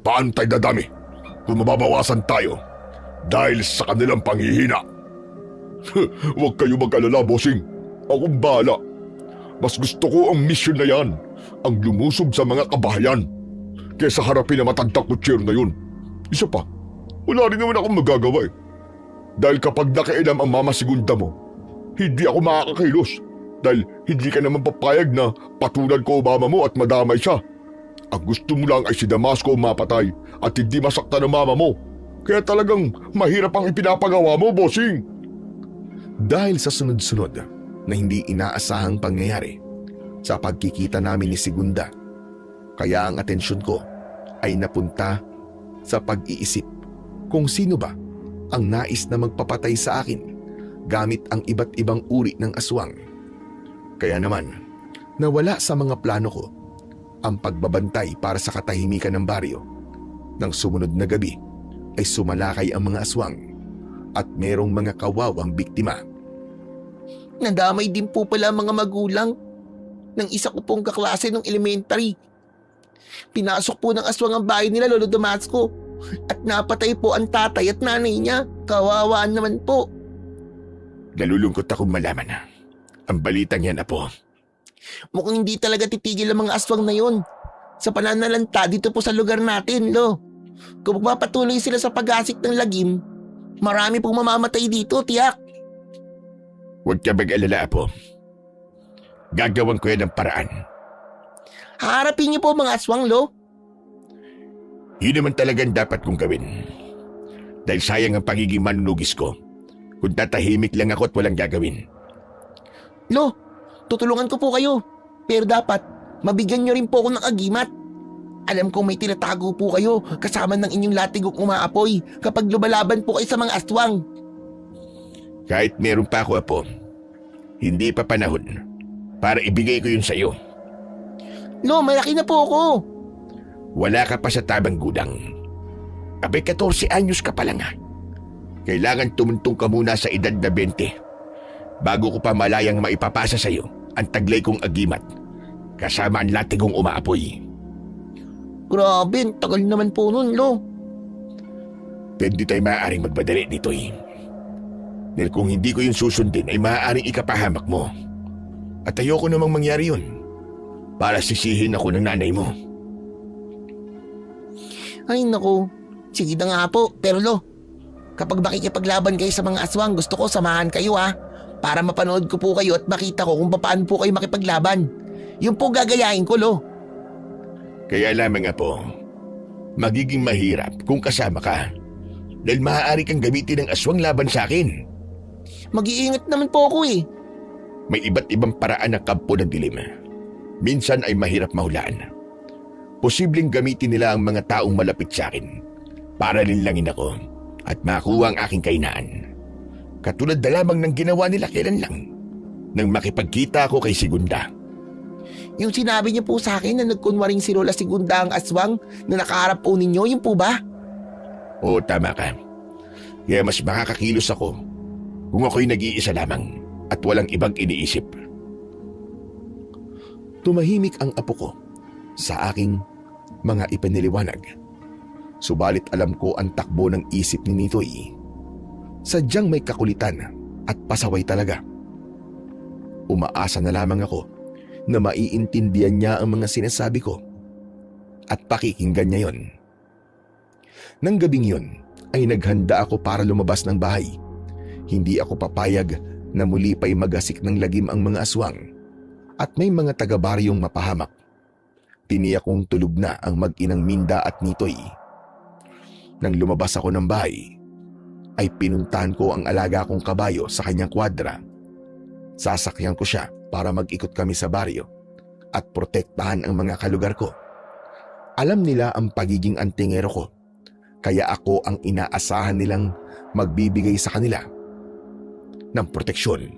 Paano tayo dadami kung mababawasan tayo dahil sa kanilang panghihina? Huwag kayo mag-alala, bossing. Akong bahala. Mas gusto ko ang mission na yan, ang lumusob sa mga kabahayan, kaysa harapin na matandang kutsero na yun. Isa pa, wala rin naman akong magagawa eh. Dahil kapag nakailam ang mama segunda mo, hindi ako makakakilos dahil hindi ka naman papayag na patulan ko ang mama mo at madamay siya. Ang gusto mo lang ay si Damasco ang mapatay at hindi masaktan ng mama mo. Kaya talagang mahirap ang ipinapagawa mo, bossing. Dahil sa sunod-sunod na hindi inaasahang pangyayari sa pagkikita namin ni Segunda, kaya ang atensyon ko ay napunta sa pag-iisip kung sino ba ang nais na magpapatay sa akin gamit ang iba't ibang uri ng aswang. Kaya naman, nawala sa mga plano ko ang pagbabantay para sa katahimikan ng baryo. Nang sumunod na gabi ay sumalakay ang mga aswang at merong mga kawawang biktima. Nadamay din po pala ang mga magulang ng isa ko pong kaklase ng elementary. Pinasok po ng aswang ang bahay nila, Lolo Damasco, at napatay po ang tatay at nanay niya. Kawawaan naman po. Nalulungkot akong malaman na ang balitang yan, Apo. Mukhang hindi talaga titigil ang mga aswang na yun sa pananalanta dito po sa lugar natin, Lo. Kung magpapatuloy sila sa pag-asik ng lagim, marami pong mamamatay dito, tiyak. Huwag ka mag-alala, Apo. Gagawan ko yan ng paraan. Harapin niyo po mga aswang, Lo. Yun naman talagang dapat kong gawin. Dahil sayang ang pagiging manunugis ko kung tatahimik lang ako at walang gagawin. Lo, tutulungan ko po kayo. Pero dapat, mabigyan niyo rin po ako ng agimat. Alam kong may tinatago po kayo kasama ng inyong latigong umaapoy kapag lumalaban po kayo sa mga aswang. Kahit meron pa ako, Apo, hindi pa panahon para ibigay ko yun sa iyo. Lo, malaki na po ako. Wala ka pa sa tabang gudang. Abay 14 anyos ka pa lang ha. Kailangan tumuntong ka muna sa edad na 20 bago ko pa malayang maipapasa sa iyo ang taglay kong agimat kasama ang latigong umaapoy. Grabe, tagal naman po nun, Lo. Pero di tayo maaaring magmadali dito eh. Dahil kung hindi ko yun susundin ay maaaring ikapahamak mo. At ayoko namang mangyari yun para sisihin ako ng nanay mo. Ay naku, sige na nga po. Pero Lo, kapag makikipaglaban kayo sa mga aswang, gusto ko samahan kayo ha. Para mapanood ko po kayo at makita ko kung paano po kayo makipaglaban. Yung po gagayahin ko, Lo. Kaya lamang, Apo, magiging mahirap kung kasama ka. Dahil maaari kang gamitin ng aswang laban sa akin. Mag-iingat naman po ako eh. May iba't ibang paraan ng kampo ng dilim. Minsan ay mahirap mahulaan. Posibleng gamitin nila ang mga taong malapit sa akin para linlangin ako at makuha ang aking kainaan. Katulad na lamang ng ginawa nila kailan lang nang makipagkita ako kay Segunda. Yung sinabi niyo po sa akin na nagkunwaring si Lola Segunda ang aswang na nakaharap po ninyo, yun po ba? Oo, tama ka. Kaya mas makakakilos ako kung ako'y nag-iisa lamang at walang ibang iniisip. Tumahimik ang apo ko sa aking mga ipiniliwanag. Subalit alam ko ang takbo ng isip ni Nitoy. Sadyang may kakulitan at pasaway talaga. Umaasa na lamang ako na maiintindihan niya ang mga sinasabi ko at pakikinggan niya yon. Nang gabing yon ay naghanda ako para lumabas ng bahay. Hindi ako papayag na muli pa'y magasik ng lagim ang mga aswang at may mga taga-baryong mapahamak. Tiniyak kong tulog na ang mag-inang Minda at Nitoy. Nang lumabas ako ng bahay, ay pinuntahan ko ang alaga kong kabayo sa kanyang kwadra. Sasakyan ko siya para mag-ikot kami sa baryo at protektahan ang mga kalugar ko. Alam nila ang pagiging antingero ko, kaya ako ang inaasahan nilang magbibigay sa kanila ng proteksyon.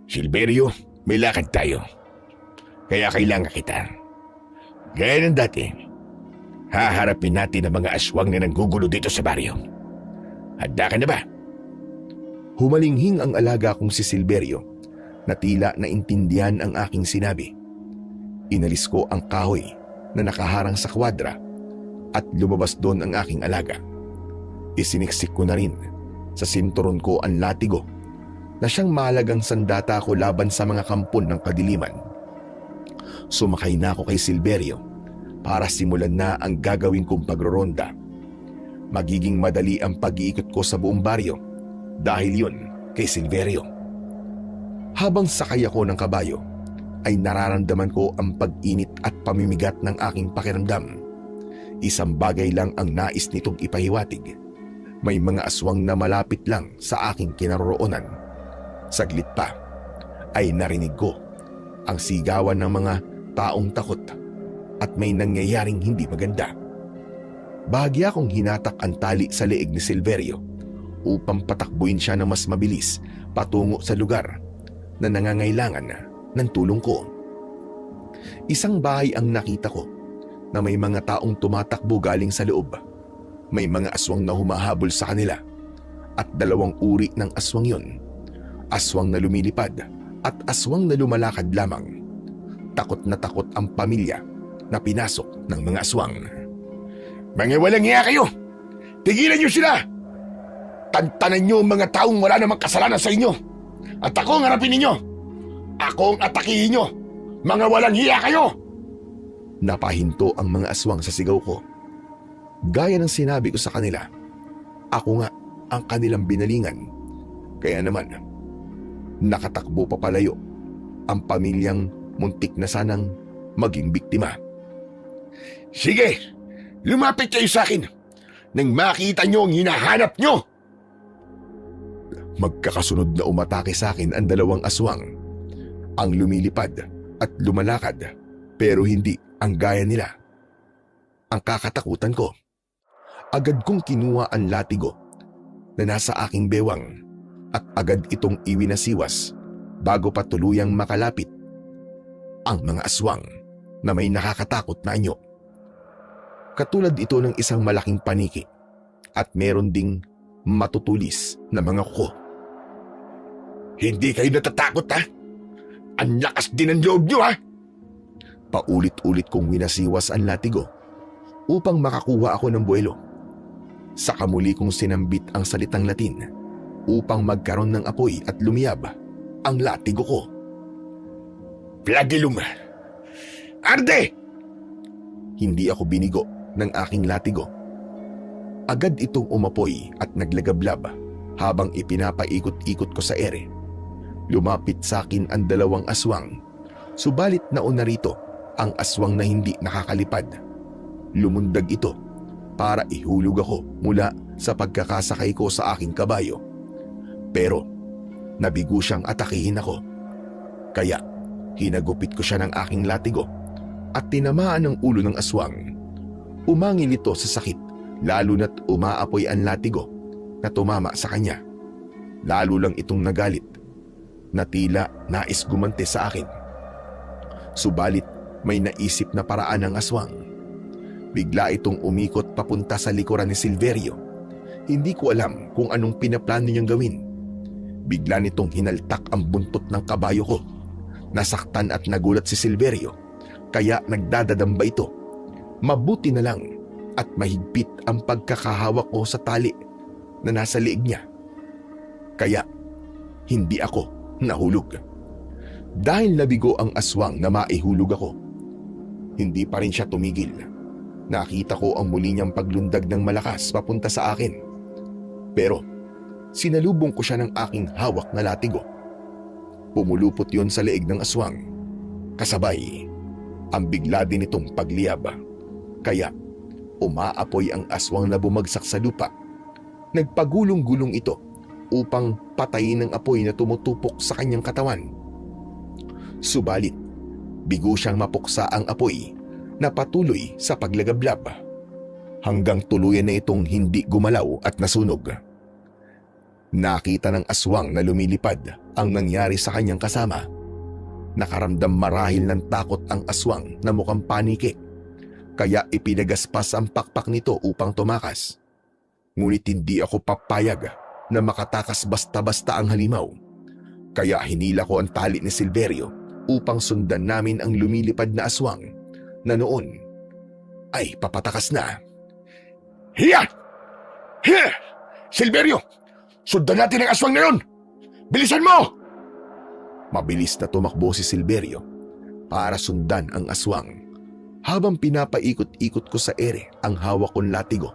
Silverio, may lakad tayo. Kaya kailangan kita. Gaya ng dati, haharapin natin ang mga aswang na nanggugulo dito sa baryo. Handa ka na ba? Humalinghing ang alaga kong si Silverio na tila naintindihan ang aking sinabi. Inalis ko ang kahoy na nakaharang sa kwadra at lumabas doon ang aking alaga. Isiniksik ko na rin sa sinturon ko ang latigo na siyang mahalagang sandata ko laban sa mga kampon ng kadiliman. Sumakay na ako kay Silverio para simulan na ang gagawin kong pagroronda. Magiging madali ang pag-iikot ko sa buong baryo dahil yun kay Silverio. Habang sakay ako ng kabayo, ay nararamdaman ko ang pag-init at pamimigat ng aking pakiramdam. Isang bagay lang ang nais nitong ipahiwatig. May mga aswang na malapit lang sa aking kinaroroonan. Saglit pa ay narinig ko ang sigawan ng mga taong takot at may nangyayaring hindi maganda. Bahagya kong hinatak ang tali sa leeg ni Silverio upang patakbuin siya na mas mabilis patungo sa lugar na nangangailangan ng tulong ko. Isang bahay ang nakita ko na may mga taong tumatakbo galing sa loob. May mga aswang na humahabol sa kanila at dalawang uri ng aswang yon. Aswang na lumilipad at aswang na lumalakad lamang. Takot na takot ang pamilya na pinasok ng mga aswang. Mga walang hiya kayo! Tigilan niyo sila! Tantanan niyo ang mga taong wala namang kasalanan sa inyo! At ako ang harapin ninyo! Ako ang atakihin niyo! Mga walang hiya kayo! Napahinto ang mga aswang sa sigaw ko. Gaya ng sinabi ko sa kanila, ako nga ang kanilang binalingan. Kaya naman, nakatakbo pa palayo ang pamilyang muntik na sanang maging biktima. Sige! Lumapit kayo sa akin nang makita niyo ang hinahanap niyo! Magkakasunod na umatake sa akin ang dalawang aswang. Ang lumilipad at lumalakad pero hindi ang gaya nila. Ang kakatakutan ko, agad kong kinuha ang latigo na nasa aking bewang at agad itong iwinasiwas bago pa tuluyang makalapit ang mga aswang na may nakakatakot na anyo. Katulad ito ng isang malaking paniki at meron ding matutulis na mga kuko. Hindi kayo natatakot ha? Ang lakas din ng loob niyo ha? Paulit-ulit kong winasiwas ang latigo upang makakuha ako ng buwelo. Saka muli kong sinambit ang salitang Latin upang magkaroon ng apoy at lumiyab ang latigo ko. Flagellum! Arde! Hindi ako binigo ng aking latigo. Agad itong umapoy at naglagablab habang ipinapaikot-ikot ko sa ere. Lumapit sa akin ang dalawang aswang, subalit nauna rito ang aswang na hindi nakakalipad. Lumundag ito para ihulog ako mula sa pagkakasakay ko sa aking kabayo. Pero nabigo siyang atakihin ako. Kaya hinagupit ko siya ng aking latigo at tinamaan ang ulo ng aswang. Umangil ito sa sakit lalo na't umaapoy ang latigo na tumama sa kanya. Lalo lang itong nagalit na tila nais gumante sa akin. Subalit may naisip na paraan ng aswang. Bigla itong umikot papunta sa likuran ni Silverio. Hindi ko alam kung anong pinaplano niyang gawin. Bigla nitong hinaltak ang buntot ng kabayo ko. Nasaktan at nagulat si Silverio, kaya nagdadadamba ito. Mabuti na lang at mahigpit ang pagkakahawak ko sa tali na nasa liig niya. Kaya hindi ako nahulog. Dahil nabigo ang aswang na maihulog ako, hindi pa rin siya tumigil. Nakita ko ang muli niyang paglundag ng malakas papunta sa akin. Pero sinalubong ko siya ng aking hawak na latigo. Pumulupot yon sa leeg ng aswang. Kasabay, ang bigla din itong pagliyab. Kaya umaapoy ang aswang na bumagsak sa lupa. Nagpagulong-gulong ito upang patayin ang apoy na tumutupok sa kanyang katawan. Subalit, bigo siyang mapuksa ang apoy na patuloy sa paglagablab. Hanggang tuluyan na itong hindi gumalaw at nasunog. Nakita ng aswang na lumilipad ang nangyari sa kanyang kasama. Nakaramdam marahil ng takot ang aswang na mukhang paniki. Kaya ipinagaspas ang pakpak nito upang tumakas. Ngunit hindi ako papayag na makatakas basta-basta ang halimaw. Kaya hinila ko ang tali ni Silverio upang sundan namin ang lumilipad na aswang na noon ay papatakas na. Hiya! Hiya! Silverio! Sundan natin ang aswang na yun! Bilisan mo! Mabilis na tumakbo si Silverio para sundan ang aswang habang pinapaikot-ikot ko sa ere ang hawak kong latigo.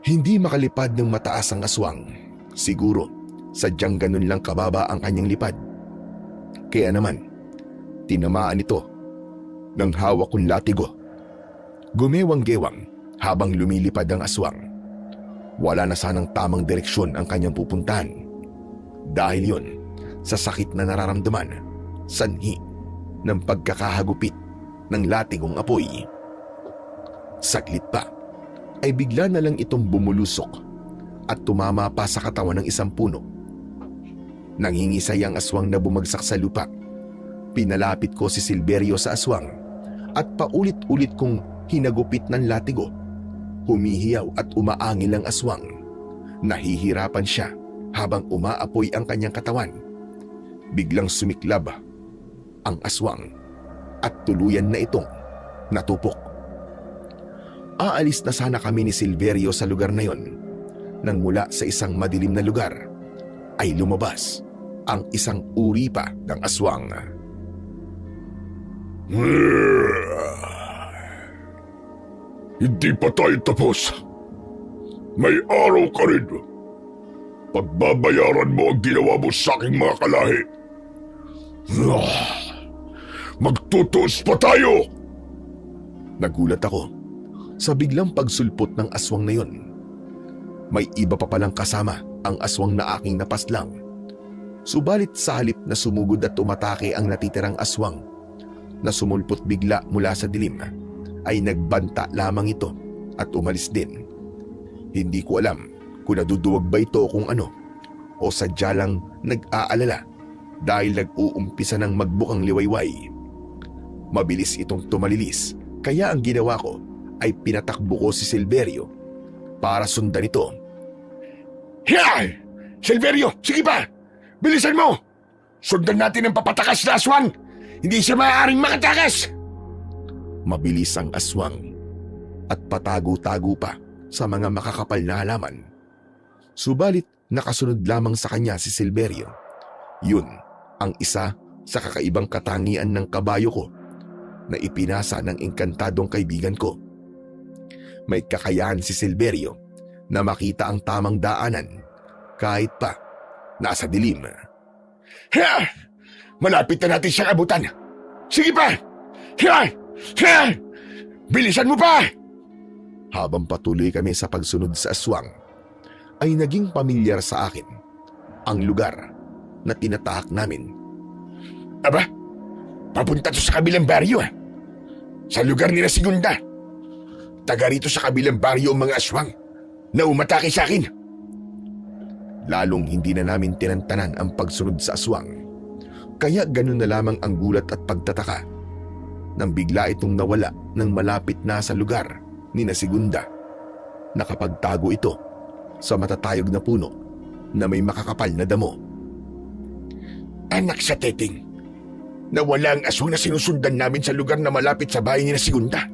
Hindi makalipad ng mataas ang aswang. Siguro sadyang ganun lang kababa ang kanyang lipad. Kaya naman, tinamaan ito ng hawak kong latigo. Gumewang-gewang habang lumilipad ang aswang. Wala na sanang tamang direksyon ang kanyang pupuntahan. Dahil yon, sa sakit na nararamdaman, sanhi ng pagkakahagupit ng latigong apoy. Saglit pa, ay bigla na lang itong bumulusok at tumama pa sa katawan ng isang puno. Nanghingisay ang aswang na bumagsak sa lupa. Pinalapit ko si Silverio sa aswang at paulit-ulit kong hinagupit ng latigo. Humihiyaw at umaangil ang aswang. Nahihirapan siya habang umaapoy ang kanyang katawan. Biglang sumiklab ang aswang at tuluyan na itong natupok. Aalis na sana kami ni Silverio sa lugar na yon nang mula sa isang madilim na lugar ay lumabas ang isang uri pa ng aswang. Hindi pa tayo tapos. May araw ka rin. Pagbabayaran mo ang ginawa mo sa aking mga kalahi. Magtutuos pa tayo! Nagulat ako sa biglang pagsulpot ng aswang na yon. May iba pa palang kasama ang aswang na aking napaslang. Subalit sa halip na sumugod at umatake ang natitirang aswang na sumulpot bigla mula sa dilim, ay nagbanta lamang ito at umalis din. Hindi ko alam kung naduduwag ba ito kung ano o sadya lang nag-aalala dahil nag-uumpisa ng magbukang liwayway. Mabilis itong tumalilis, kaya ang ginawa ko ay pinatakbo ko si Silverio para sundan ito. Hiya! Silverio, sige pa! Bilisan mo! Sundan natin ang papatakas na aswang! Hindi siya maaaring makatakas! Mabilis ang aswang at patago-tago pa sa mga makakapal na halaman. Subalit nakasunod lamang sa kanya si Silverio. Yun ang isa sa kakaibang katangian ng kabayo ko na ipinasa ng engkantadong kaibigan ko. May kakayahan si Silverio na makita ang tamang daanan kahit pa nasa dilim. Hiya! Malapit na natin siyang abutan! Sige pa! Hiya! Hiya! Bilisan mo pa! Habang patuloy kami sa pagsunod sa aswang, ay naging pamilyar sa akin ang lugar na tinatahak namin. Aba, papunta to sa kabilang baryo ah. Sa lugar nila Segunda. taga rito sa kabilang baryo ang mga aswang na umatake sa akin. Lalong hindi na namin tinantanan ang pagsunod sa aswang. Kaya ganun na lamang ang gulat at pagtataka nang bigla itong nawala ng malapit na sa lugar ni na Segunda. Nakapagtago ito sa matatayog na puno na may makakapal na damo. Anak sa teting, nawala ang aswang na sinusundan namin sa lugar na malapit sa bahay ni na Segunda.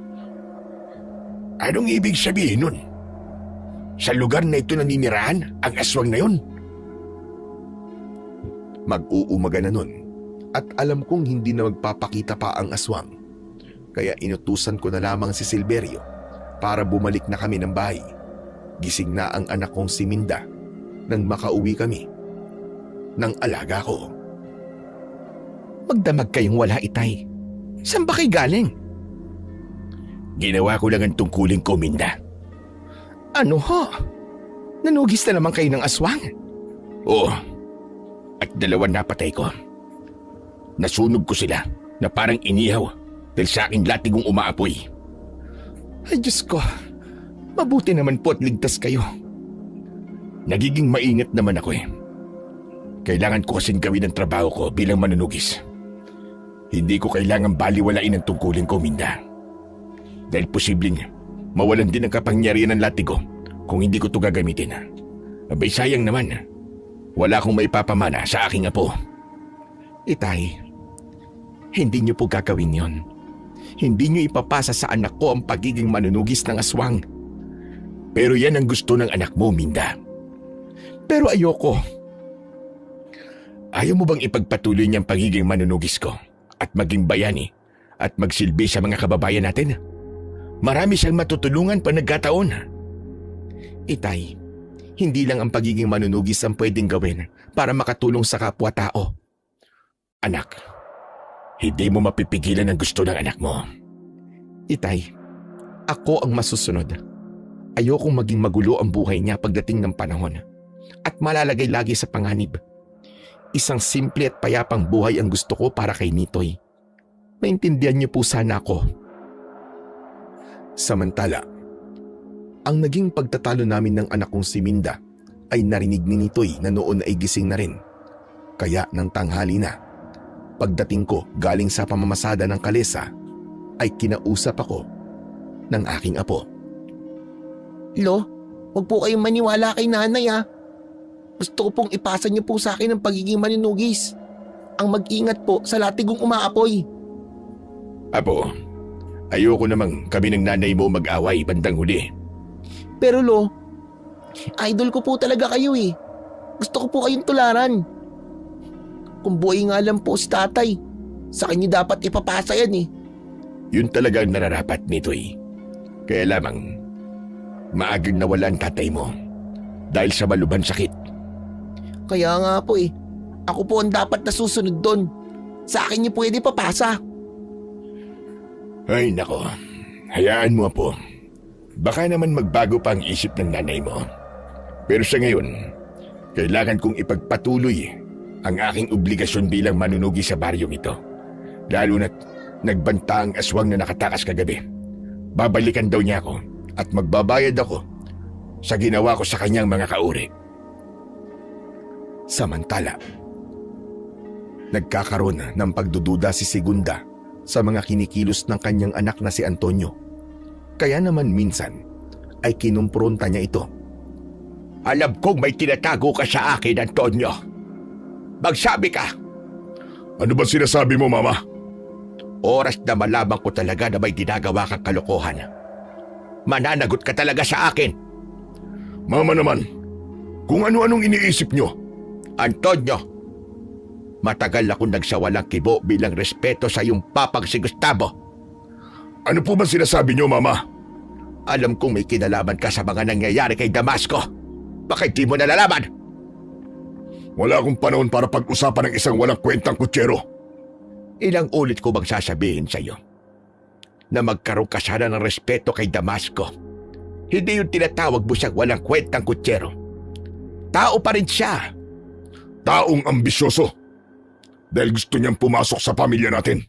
Anong ibig sabihin nun? Sa lugar na ito naninirahan ang aswang na yun? Mag-uumaga na nun at alam kong hindi na magpapakita pa ang aswang. Kaya inutusan ko na lamang si Silverio para bumalik na kami ng bahay. Gising na ang anak kong si Minda nang makauwi kami ng alaga ko. Magdamag kayong wala, Itay. Saan ba kayo galing? Ginawa ko lang ang tungkulin ko, Minda. Ano ho? Nanugis na naman kayo ng aswang? Oo. At 2 napatay ko. Nasunog ko sila na parang inihaw dahil sa aking latigong umaapoy. Ay Diyos ko, mabuti naman po at ligtas kayo. Nagiging maingat naman ako eh. Kailangan ko kasing gawin ang trabaho ko bilang manunugis. Hindi ko kailangan baliwalain ang tungkulin ko, Minda. Dahil posibleng mawalan din ang kapangyarihan ng latigo kung hindi ko ito gagamitin. Abay sayang naman. Wala akong maipapamana sa aking apo. Itay, hindi niyo po gagawin yon. Hindi niyo ipapasa sa anak ko ang pagiging manunugis ng aswang. Pero yan ang gusto ng anak mo, Minda. Pero ayoko. Ayaw mo bang ipagpatuloy niyang pagiging manunugis ko at maging bayani at magsilbi sa mga kababayan natin? Marami siyang matutulungan pag nagkataon. Itay, hindi lang ang pagiging manunugis ang pwedeng gawin para makatulong sa kapwa-tao. Anak, hindi mo mapipigilan ang gusto ng anak mo. Itay, ako ang masusunod. Ayokong maging magulo ang buhay niya pagdating ng panahon at malalagay lagi sa panganib. Isang simple at payapang buhay ang gusto ko para kay Nitoy. Maintindihan niyo po sana ako. Samantala, ang naging pagtatalo namin ng anak kong si Minda ay narinig ni Nitoy na noon ay gising na rin. Kaya ng tanghali na, pagdating ko galing sa pamamasada ng kalesa, ay kinausap ako ng aking apo. Lo, huwag po kayong maniwala kay nanay ha. Gusto ko pong ipasa niyo po sa akin ang pagiging manunugis. Ang mag-ingat po sa latigong umaapoy. Apo, ayoko namang kami ng nanay mo mag-away bandang huli. Pero Lo, idol ko po talaga kayo eh. Gusto ko po kayong tularan. Kung buhay nga lang po si tatay, sa kanya dapat ipapasa yan eh. Yun talaga ang nararapat nito eh. Kaya lamang, maagang nawala ang tatay mo dahil sa malubhang sakit. Kaya nga po eh, ako po ang dapat nasusunod doon. Sa akin niyo pwede papasa. Ay nako, hayaan mo po. Baka naman magbago pa ang isip ng nanay mo. Pero sa ngayon, kailangan kong ipagpatuloy ang aking obligasyon bilang manunugi sa baryong ito. Lalo na't nagbanta ang aswang na nakatakas kagabi. Babalikan daw niya ako at magbabayad ako sa ginawa ko sa kanyang mga kauri. Samantala, nagkakaroon ng pagdududa si Segunda sa mga kinikilos ng kanyang anak na si Antonio. Kaya naman minsan ay kinumpronta niya ito. Alam kong may tinatago ka sa akin, Antonio. Magsabi ka. Ano ba sinasabi mo, Mama? Oras na malaman ko talaga na may ginagawa kang kalokohan. Mananagot ka talaga sa akin. Mama naman, kung ano-anong iniisip nyo. Antonio, matagal akong nagsawalang kibo bilang respeto sa iyong papang si Gustavo. Ano po ba sinasabi nyo, Mama? Alam kong may kinalaman ka sa mga nangyayari kay Damasco. Bakit di mo nalalaman? Wala akong panahon para pag-usapan ng isang walang kwentang kutsero. Ilang ulit ko bang sasabihin sa iyo na magkaroon ka sana ng respeto kay Damasco? Hindi yung tinatawag mo siyang walang kwentang kutsero. Tao pa rin siya. Taong ambisyoso. Dahil gusto niyang pumasok sa pamilya natin.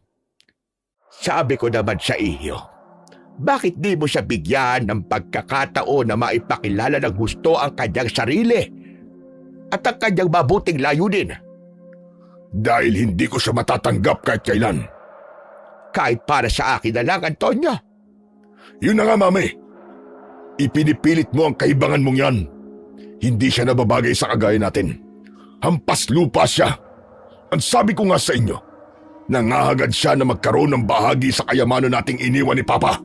Sabi ko naman sa iyo, Bakit di mo siya bigyan ng pagkakataon na maipakilala ng gusto ang kanyang sarili at ang kanyang mabuting layunin? Dahil hindi ko siya matatanggap kahit kailan. Kahit para sa akin na lang, Antonio. Yun na nga, mami. Ipinipilit mo ang kaibangan mong yan. Hindi siya nababagay sa kagaya natin. Hampas lupa siya. Ang sabi ko nga sa inyo, nangahagad siya na magkaroon ng bahagi sa kayamanan nating iniwan ni Papa.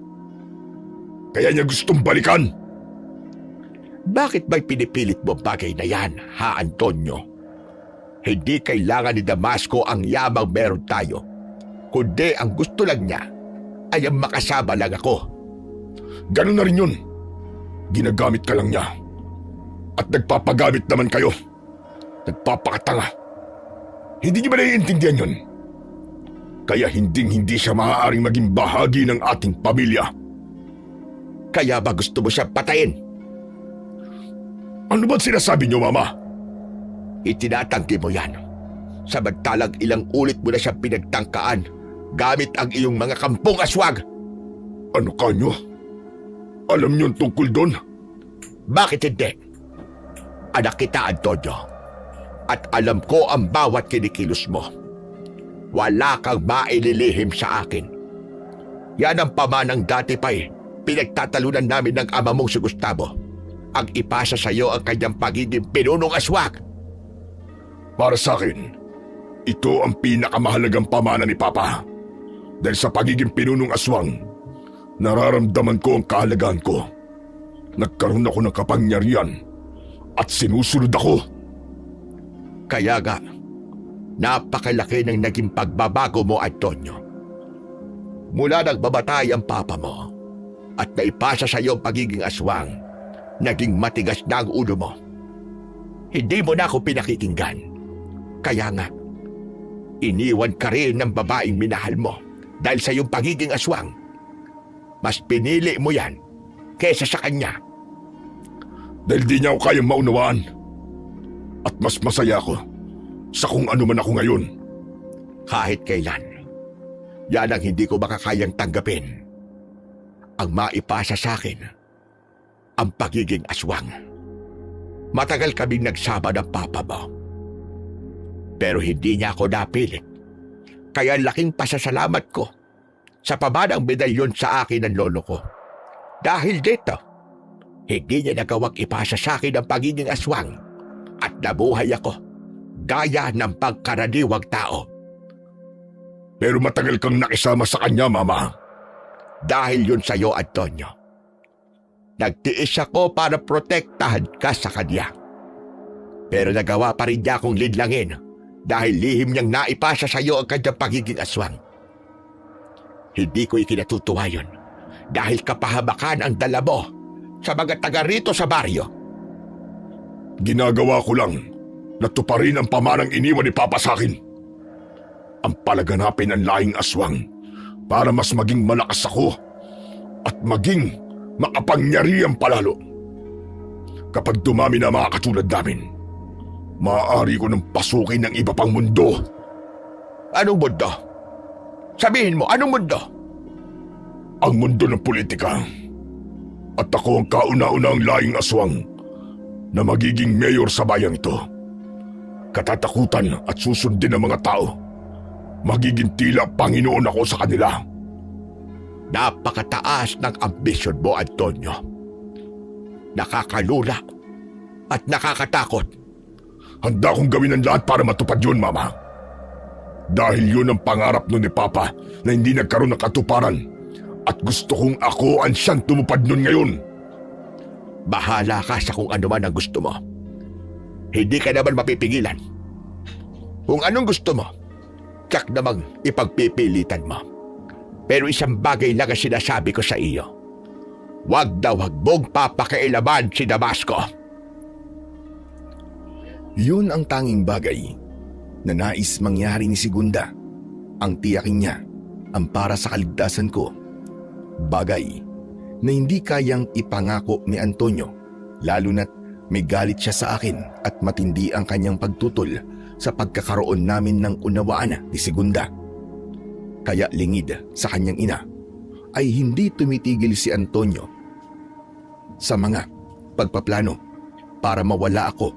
Kaya niya gustong balikan. Bakit ba'y pinipilit mo bagay na yan, ha, Antonio? Hindi kailangan ni Damasco ang yabang meron tayo, kundi ang gusto lang niya ay ang makasama lang ako. Ganun na rin yun. Ginagamit ka lang niya. At nagpapagamit naman kayo. Nagpapakatanga. Hindi niyo ba naiintindihan yun? Kaya hindi siya maaaring maging bahagi ng ating pamilya. Kaya ba gusto mo siyang patayin? Ano ba't sinasabi niyo, Mama? Itinatanggi mo yan. Samantalang ilang ulit mo na siyang pinagtangkaan gamit ang iyong mga kampong aswag. Ano kanyo? Alam niyo tungkol doon? Bakit hindi? Anak kita, Antonio. At alam ko ang bawat kinikilos mo. Wala kang maililihim sa akin. Yan ang pamanang dati pa'y pinagtatalunan namin ng ama mong si Gustavo. Ang ipasa sa iyo ang kanyang pagiging pinunong aswag. Para sa akin, ito ang pinakamahalagang pamana ni Papa. Dahil sa pagiging pinunong aswang, nararamdaman ko ang kahalagahan ko. Nagkaroon ako ng kapangyarihan at sinusunod ako. Kaya nga, napakalaki ng naging pagbabago mo, Antonio. Mula nagbabatay ang papa mo at naipasa sa iyo ang pagiging aswang, naging matigas na ang ulo mo. Hindi mo na ako pinakikinggan. Kaya nga, iniwan ka rin ng babaeng minahal mo dahil sa iyong pagiging aswang. Mas pinili mo yan kesa sa kanya. Dahil di niya ako kayang maunawaan. At mas masaya ako sa kung ano man ako ngayon. Kahit kailan, yan ang hindi ko makakayang tanggapin. Ang maipasa sa akin, ang pagiging aswang. Matagal kaming nagsama ng papa mo. Pero hindi niya ako napilit. Kaya laking pasasalamat ko sa pamanang medalyon sa akin ng lolo ko. Dahil dito, hindi niya nagawang ipasa sa akin ang pagiging aswang at nabuhay ako gaya ng pagkaraniwang tao. Pero matagal kang nakisama sa kanya, Mama. Dahil yun sa iyo, Antonio. Nagtiis ako para protektahan ka sa kanya. Pero nagawa pa rin niya akong lidlangin dahil lihim niyang naipasa sa iyo ang kanyang pagiging aswang. Hindi ko ikinatutuwa yun dahil kapahamakan ang dala mo sa mga taga rito sa baryo. Ginagawa ko lang na tuparin ang pamanang iniwan ni Papa sa akin. Ang palaganapin ng lahing aswang para mas maging malakas ako at maging makapangyarihan palalo. Kapag dumami na mga katulad namin, maaari ko nang pasukin ng iba pang mundo. Anong mundo? Sabihin mo, anong mundo? Ang mundo ng politika. At ako ang kauna-unang lahing aswang na magiging mayor sa bayang ito. Katatakutan at susundin ng mga tao. Magiging tila Panginoon ako sa kanila. Napakataas ng ambisyon mo, Antonio. Nakakalula at nakakatakot. Handa kong gawin ang lahat para matupad yun, Mama. Dahil yun ang pangarap nun ni Papa na hindi nagkaroon ng katuparan. At gusto kong ako ang siyang tumupad nun ngayon. Bahala ka sa kung ano man ang gusto mo. Hindi ka naman mapipigilan. Kung anong gusto mo, tsak namang ipagpipilitan mo. Pero isang bagay lang ang sinasabi ko sa iyo. Wag mong papakailaman si Damasco. Yun ang tanging bagay na nais mangyari ni Segunda. Ang tiyakin niya ang para sa kaligtasan ko. Bagay na hindi kayang ipangako ni Antonio, lalo na't may galit siya sa akin at matindi ang kanyang pagtutol sa pagkakaroon namin ng unawaan ni Segunda. Kaya lingid sa kanyang ina ay hindi tumitigil si Antonio sa mga pagpaplano para mawala ako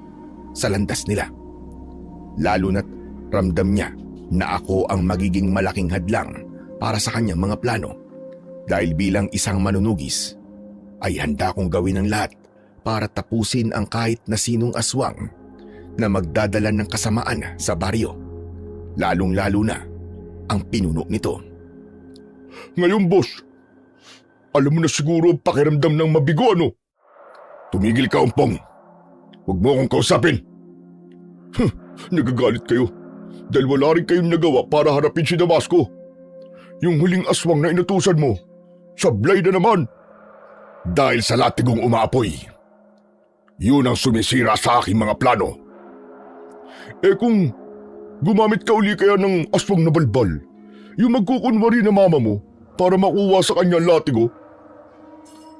sa landas nila. Lalo na't ramdam niya na ako ang magiging malaking hadlang para sa kanyang mga plano. Dahil bilang isang manunugis ay handa kong gawin ang lahat para tapusin ang kahit na sinong aswang na magdadala ng kasamaan sa baryo. Lalong-lalo na ang pinuno nito. Ngayon, boss, alam mo na siguro ang pakiramdam ng mabigo, ano? Tumigil ka, Umpong. Huwag mo akong kausapin. Nagagalit kayo dahil wala rin kayong nagawa para harapin si Damasco. Yung huling aswang na inutusan mo, sablay na naman. Dahil sa latigong umaapoy, yun ang sumisira sa aking mga plano. Eh kung gumamit ka uli kaya ng aswang na balbal, yung magkukunwari na mama mo para makuha sa kanya ang latigo.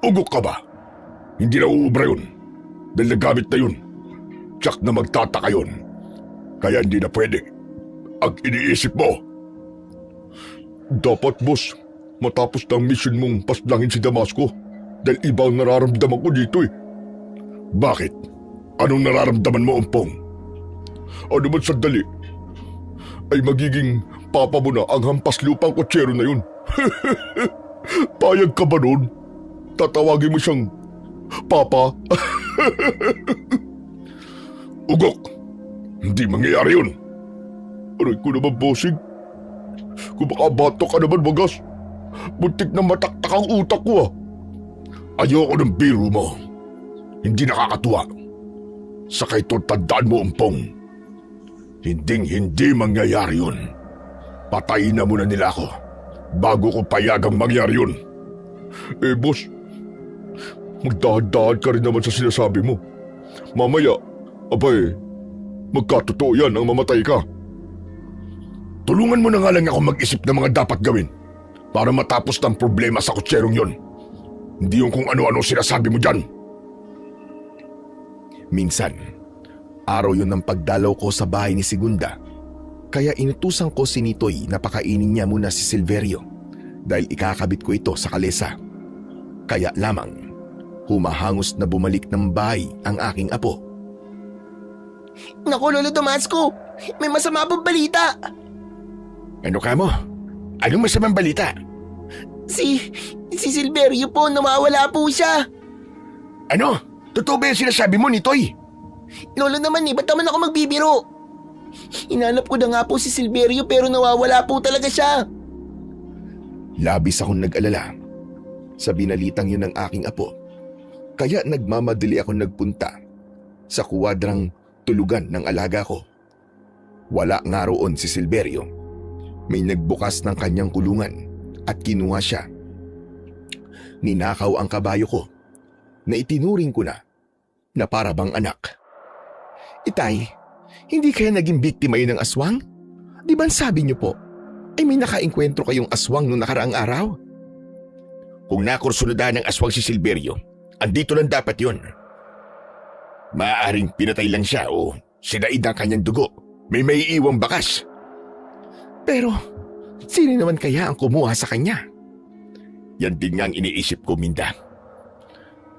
Ugok ka ba? Hindi na uubra yun. Dahil nagamit na yun. Tsak na magtataka yun. Kaya hindi na pwede. Ang iniisip mo. Dapat, boss, matapos ng mission mong paslangin si Damasco dahil iba ang nararamdaman ko dito eh. Bakit? Anong nararamdaman mo, Umpong? Ano man sandali, ay magiging papa mo na ang hampas lupang kotsero na yun. Payag ka ba nun? Tatawagin mo siyang papa? Ugok! Hindi mangyayari yun. Aray ko naman, bossing. Kung makabato ka naman, wagas. Buntik na mataktak ang utak ko ah. Ayoko ng biro mo. Hindi nakakatuwa. Saka ito tandaan mo, Umpong. Hindi mangyayari yun. Patayin na muna nila ako bago ko payagang mangyari yun. Eh, boss, magdahan-dahan ka rin naman sa sinasabi mo. Mamaya, abay, magkatotoo yan ang mamatay ka. Tulungan mo na nga lang ako mag-isip ng mga dapat gawin para matapos ng problema sa kutserong yun. Hindi yung kung ano-ano sinasabi mo dyan. Minsan, araw yun ng pagdalaw ko sa bahay ni Segunda. Kaya inutusan ko si Nitoy na pakainin niya muna si Silverio dahil ikakabit ko ito sa kalesa. Kaya lamang, humahangos na bumalik ng bahay ang aking apo. Naku, Lolo Damasco, may masama pong balita. Ano ka mo? Anong masamang balita? Si Silverio po, nawawala po siya. Ano? Totoo ba yung sinasabi mo, Nitoy? Lolo naman ba't naman ako magbibiro? Hinanap ko na nga po si Silverio pero nawawala po talaga siya. Labis akong nag-alala sa binalitang yun ng aking apo. Kaya nagmamadali ako nagpunta sa kuwadrang tulugan ng alaga ko. Wala nga roon si Silverio. May nagbukas ng kanyang kulungan at kinuha siya. Ninakaw ang kabayo ko na itinuring ko na para bang anak. Itay, hindi kaya naging biktima yun ng aswang? Di ba sabi niyo po, ay may nakaengkwentro kayong aswang noong nakaraang araw? Kung nakursunodan ng aswang si Silverio, andito lang dapat yun. Maaaring pinatay lang siya o sinaid ang kanyang dugo. May maiiwang bakas. Pero, sino naman kaya ang kumuha sa kanya? Yan din nga ang iniisip ko, Minda.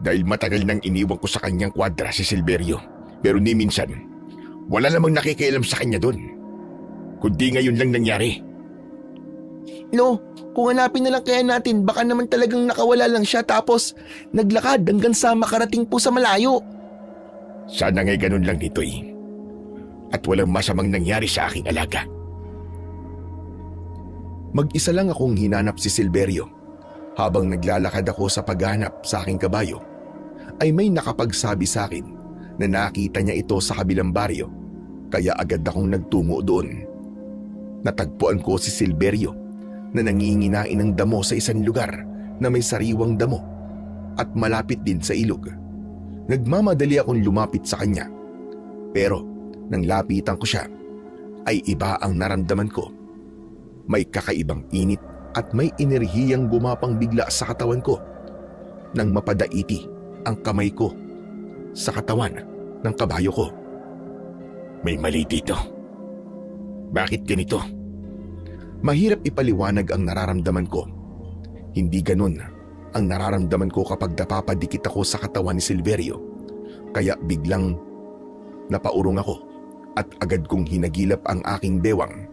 Dahil matagal nang iniwan ko sa kanyang kwadra si Silverio. Pero ni minsan, wala namang nakikialam sa kanya doon. Kundi ngayon lang nangyari. No, kung hanapin na lang kaya natin, baka naman talagang nakawala lang siya tapos naglakad hanggang sa makarating po sa malayo. Sana nga'y ganun lang nito eh. At walang masamang nangyari sa aking alaga. Mag-isa lang akong hinanap si Silverio. Habang naglalakad ako sa paghanap sa aking kabayo, ay may nakapagsabi sa akin na nakita niya ito sa kabilang baryo, kaya agad akong nagtungo doon. Natagpuan ko si Silverio na nanginginain ng damo sa isang lugar na may sariwang damo at malapit din sa ilog. Nagmamadali akong lumapit sa kanya, pero nang lapitan ko siya, ay iba ang naramdaman ko. May kakaibang init at may enerhiyang gumapang bigla sa katawan ko nang mapadaiti ang kamay ko sa katawan ng kabayo ko. May mali dito. Bakit ganito? Mahirap ipaliwanag ang nararamdaman ko. Hindi ganun ang nararamdaman ko kapag napapadikit ako sa katawan ni Silverio. Kaya biglang napaurong ako at agad kong hinagilap ang aking bewang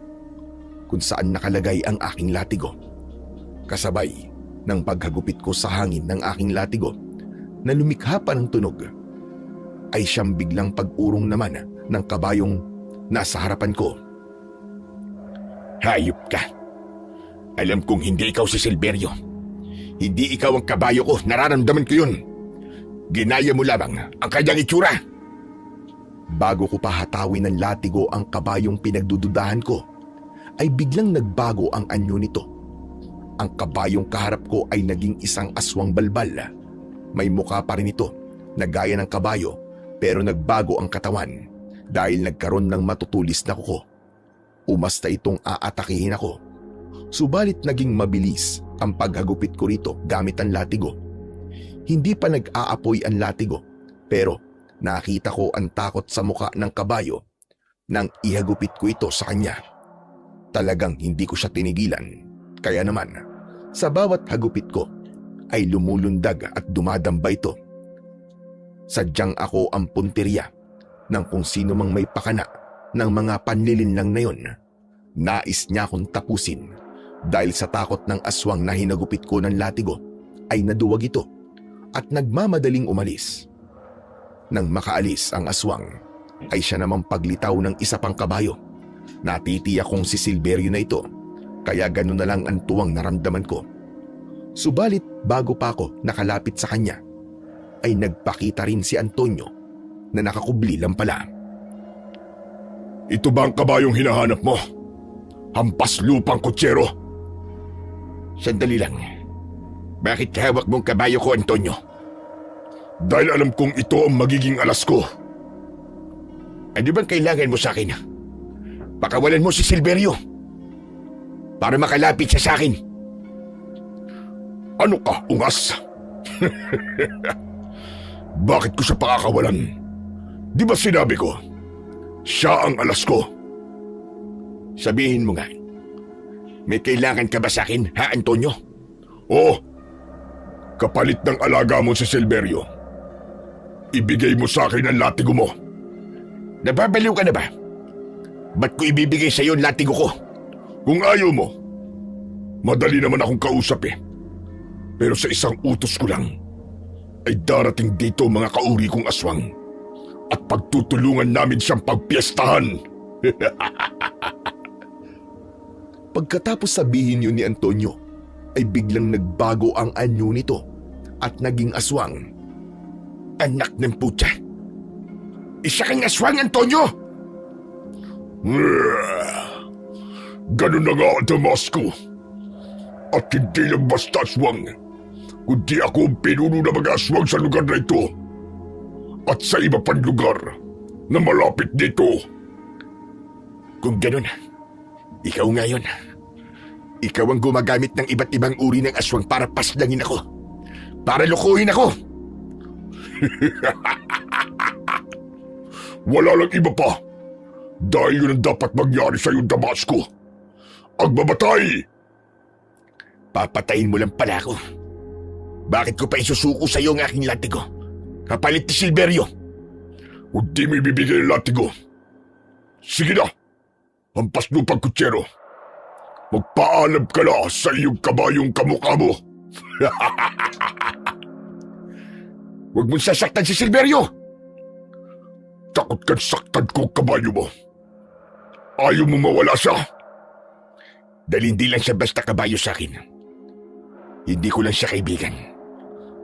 kung saan nakalagay ang aking latigo. Kasabay ng paghagupit ko sa hangin ng aking latigo na lumikha pa ng tunog, ay siyang biglang pag-urong naman ng kabayong nasa harapan ko. Hayop ka. Alam kong hindi ikaw si Silverio. Hindi ikaw ang kabayo ko, nararamdaman ko yun. Ginaya mo lamang ang kanyang itsura. Bago ko pa hatawin ng latigo ang kabayong pinagdududahan ko, ay biglang nagbago ang anyo nito. Ang kabayong kaharap ko ay naging isang aswang balbal. May mukha pa rin ito na gaya ng kabayo, pero nagbago ang katawan dahil nagkaroon ng matutulis na kuko. Umasta itong aatakihin ako. Subalit naging mabilis ang paghagupit ko rito gamit ang latigo. Hindi pa nag-aapoy ang latigo, pero nakita ko ang takot sa muka ng kabayo nang ihagupit ko ito sa kanya. Talagang hindi ko siya tinigilan. Kaya naman, sa bawat hagupit ko ay lumulundag at dumadamba ito. Sadyang ako ang punteriya ng kung sino mang may pakana ng mga panlilinlang na yon. Nais niya akong tapusin dahil sa takot ng aswang na hinagupit ko ng latigo ay naduwag ito at nagmamadaling umalis. Nang makaalis ang aswang ay siya namang paglitaw ng isa pang kabayo. Natitiyak kong si Silverio na ito, kaya gano'n na lang ang tuwang naramdaman ko. Subalit bago pa ako nakalapit sa kanya, ay nagpakita rin si Antonio na nakakubli lang pala. Ito ba ang kabayong hinahanap mo? Hampas lupang kutsero? Sandali lang. Bakit hawak mong kabayo ko, Antonio? Dahil alam kong ito ang magiging alas ko. Ano bang kailangan mo sa akin? Pakawalan mo si Silverio para makalapit siya sa akin. Ano ka, ungas? Bakit ko siya pakakawalan? Di ba sinabi ko, siya ang alas ko? Sabihin mo nga, may kailangan ka ba sa akin, ha, Antonio? Oo. Kapalit ng alaga mo si Silverio, ibigay mo sa akin ang latigo mo. Nababaliw ka na ba? Ba't ko ibibigay sa iyo ang latigo ko? Kung ayaw mo, madali naman akong kausap eh. Pero sa isang utos ko lang, ay darating dito mga kauri kong aswang at pagtutulungan namin siyang pagpiestahan. Pagkatapos sabihin yun ni Antonio, ay biglang nagbago ang anyo nito at naging aswang. Anak ng putya! Isa kang aswang, Antonio! Ganun na nga, Damasco. At hindi lang basta aswang, kundi ako ang pinuno na mga aswang sa lugar na ito at sa iba pang lugar na malapit dito. Kung ganun, ikaw ngayon. Ikaw ang gumagamit ng iba't ibang uri ng aswang para paslangin ako. Para lukuhin ako. Wala lang iba pa. Dahil yun ang dapat mangyari sa iyo, Damasco. Ang mamatay! Papatayin mo lang pala ako. Bakit ko pa isusuko sa iyo ang aking latigo? Kapalit ni Silverio. Kung di mo ibibigay ang latigo, sige na, hampas lupang kutsero. Magpaalam ka na sa iyong kabayong kamukha mo. Huwag mong sasaktan si Silverio! Takot kang saktan ko kabayo mo. Ayaw mo mawala siya. Dahil hindi lang siya basta kabayo sa akin. Hindi ko lang siya kaibigan,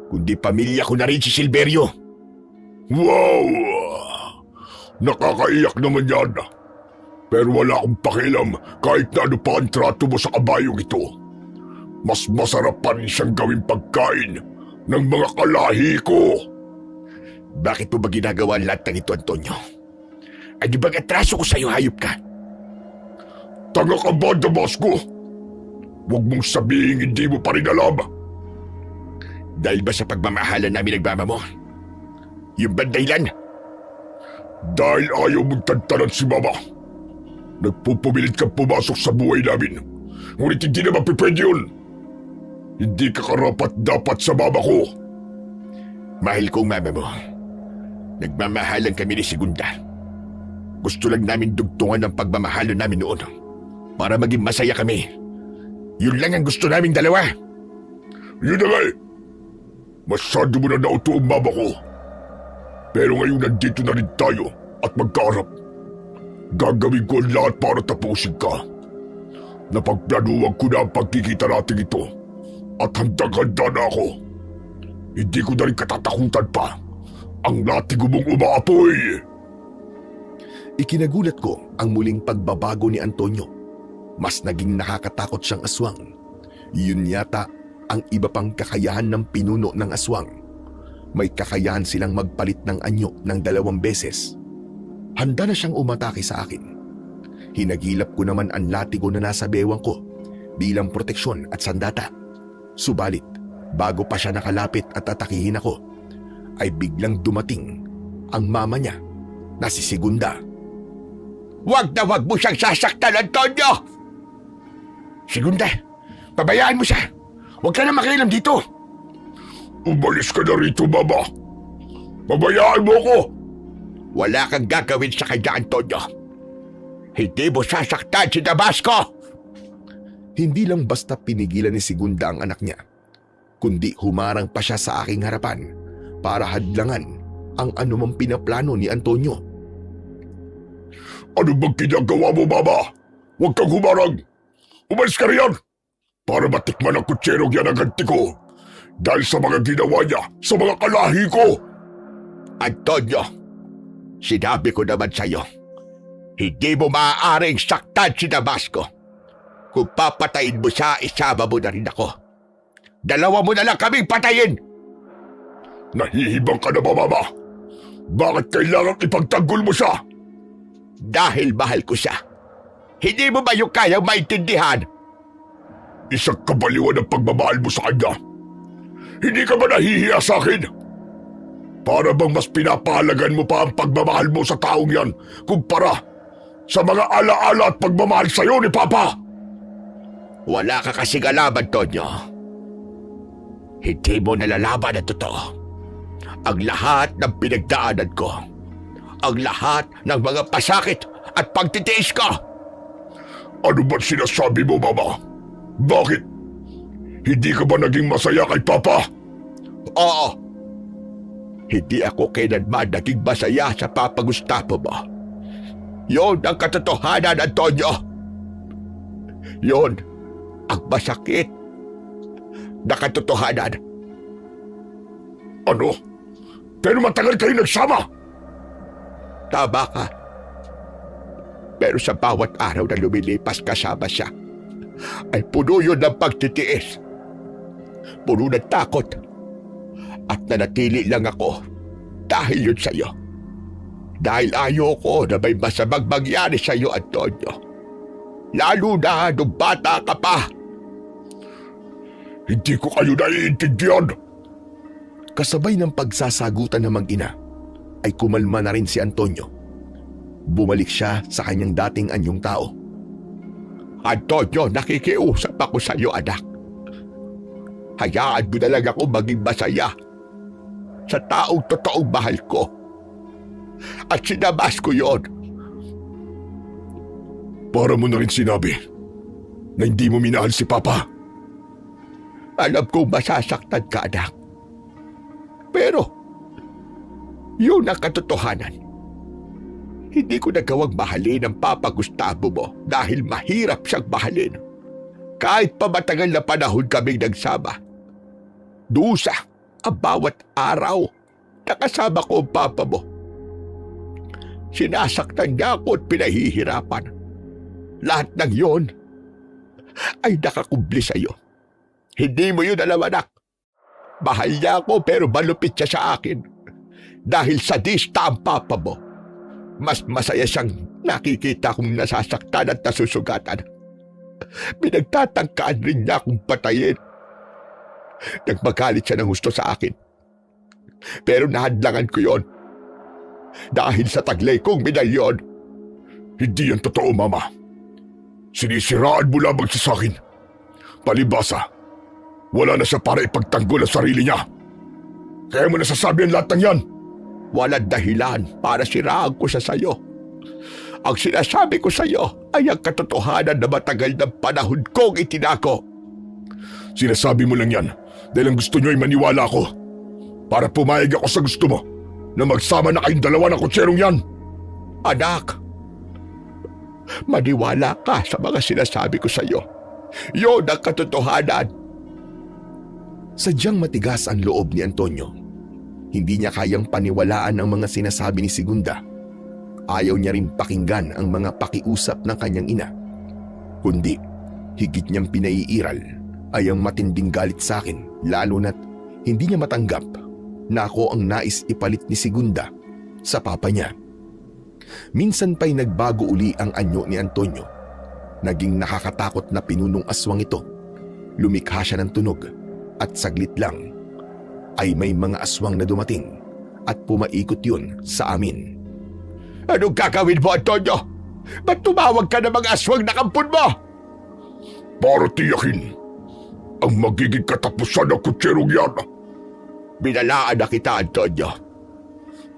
kundi pamilya ko na rin si Silverio. Wow! Nakakaiyak naman yan. Pero wala akong pakialam kahit na ano pa ang trato mo sa kabayong ito. Mas masarap pa rin siyang gawing pagkain ng mga kalahi ko. Bakit mo ba ginagawa ang lahat ng ito, Antonio? Ano bang atraso ko sa'yo, hayop ka? Tanga ka ba, Damasco? Huwag mong sabihin hindi mo pa rin alam. Dahil ba sa pagmamahalan namin nagmama mo? Yung ba dahilan? Dahil ayaw mong tantanan si Mama. Nagpupumilit kang pumasok sa buhay namin. Ngunit hindi naman pwede yun. Hindi ka karapat-dapat sa mama ko. Mahal kong mama mo. Nagmamahalan kami ni Segunda. Gusto lang namin dugtungan ang pagmamahalo namin noon para maging masaya kami. Yun lang ang gusto namin dalawa. Yun na nga eh. Masyado mo na nauto ang mama ko. Pero ngayon nandito na rin tayo at magkaharap. Gagawin ko ang lahat para tapusin ka. Napagplanuhan ko na ang pagkikita natin ito. At handang-handa na ako. Hindi ko na rin katatakutan pa ang latigo mong umaapoy. Ikinagulat ko ang muling pagbabago ni Antonio. Mas naging nakakatakot siyang aswang. Yun yata ang iba pang kakayahan ng pinuno ng aswang. May kakayahan silang magpalit ng anyo ng 2 beses. Handa na siyang umatake sa akin. Hinagilap ko naman ang latigo na nasa bewang ko bilang proteksyon at sandata. Subalit, bago pa siya nakalapit at atakihin ako, ay biglang dumating ang mama niya na si Segunda. Wag na wag mo siyang sasaktan, Antonio! Segunda, pabayaan mo siya. Huwag ka na makialam dito. Umalis ka na rito, mama. Pabayaan mo ko. Wala kang gagawin sa kanya, Antonio. Hindi mo sasaktan si Damasco. Hindi lang basta pinigilan ni Segunda ang anak niya, kundi humarang pa siya sa aking harapan para hadlangan ang anumang pinaplano ni Antonio. Ano bang ginagawa mo, mama? Huwag kang humarang. Umalis ka riyan para matikman ang kutserong yan ang ganti ko dahil sa mga ginawa niya sa mga kalahi ko. Antonio, sinabi ko naman sa'yo, hindi mo maaaring saktan si Damasco. Kung papatayin mo siya, isama mo na rin ako. 2 mo na lang kaming patayin! Nahihibang ka na ba, mama? Bakit kailangan ipagtanggol mo siya? Dahil mahal ko siya. Hindi mo ba yung kayang maintindihan? Isang kabaliwan ang pagmamahal mo sa kanya. Hindi ka ba nahihiya sa akin? Para bang mas pinapahalagan mo pa ang pagmamahal mo sa taong yan kumpara sa mga alaala at pagmamahal sa'yo ni Papa? Wala ka kasing alam, Antonio. Hindi mo nalalaman ang totoo. Ang lahat ng pinagdaanan ko. Ang lahat ng mga pasakit at pagtitiis ko. Ano ba't sinasabi mo, mama? Bakit? Hindi ka ba naging masaya kay Papa? Oo. Hindi ako kailanman naging masaya sa Papa Gustavo mo. Yun ang katotohanan, Antonio. Yun ang masakit na katotohanan. Ano? Pero matagal kayo nagsama. Tama ka. Pero sa bawat araw na lumilipas kasama siya, ay puno yun ng pagtitiis. Puno ng takot. At nanatili lang ako dahil yun sa'yo. Dahil ayoko na may masamang mangyari sa'yo, Antonio. Lalo na nung bata ka pa. Hindi ko kayo naiintindihan. Kasabay ng pagsasagutan ng mag-ina, ay kumalma na rin si Antonio. Bumalik siya sa kanyang dating anyong tao. Antonio, nakikiusap ako sa iyo, anak. Hayaan mo na lang ako maging masaya sa taong totoong mahal ko. At sinabas ko yon. Para mo na rin sinabi na hindi mo minahal si Papa. Alam kong masasaktan ka, anak. Pero, yun ang katotohanan. Hindi ko nagawang mahalin ang Papa Gustavo mo dahil mahirap siyang mahalin. Kahit pa matagal na panahon kaming nagsama. Dusa ang bawat araw na kasama ko ang Papa mo. Sinasaktan niya ako at pinahihirapan. Lahat ng yon ay nakakubli sa iyo. Hindi mo yun alam, anak. Mahal niya ako pero malupit siya sa akin. Dahil sadista ang Papa mo. Mas masaya siyang nakikita kong nasasaktan at nasusugatan. Pinagtatangkaan rin niya akong patayin. Nagmagalit siya ng husto sa akin. Pero nahadlangan ko yon. Dahil sa taglay kong medalyon. Hindi yan totoo, Mama. Sinisiraan mo lamang siya sa akin. Palibasa, Wala na siya para ipagtanggol ang sarili niya. Kaya mo nasasabi ang lahat ng yan. Walang dahilan para siraan ko siya sa'yo. Ang sinasabi ko sa'yo ay ang katotohanan na matagal ng panahon kong itinako. Sinasabi mo lang yan dahil ang gusto niyo ay maniwala ako. Para pumayag ako sa gusto mo na magsama na kayong dalawa ng kutserong yan. Anak, maniwala ka sa mga sinasabi ko sa'yo. Yun ang katotohanan. Sadyang matigas ang loob ni Antonio. Hindi niya kayang paniwalaan ang mga sinasabi ni Segunda. Ayaw niya rin pakinggan ang mga pakiusap ng kanyang ina. Kundi, higit niyang pinaiiral ay ang matinding galit sa akin, lalo na't hindi niya matanggap na ako ang nais ipalit ni Segunda sa papa niya. Minsan pa'y nagbago uli ang anyo ni Antonio. Naging nakakatakot na pinunong aswang ito. Lumikha siya ng tunog at saglit lang ay may mga aswang na dumating at pumaikot yun sa amin. Anong gagawin mo, Antonio? Ba't tumawag ka ng mga aswang na kampon mo? Para tiyakin ang magiging katapusan ng kutserong yan. Binalaan na kita, Antonio.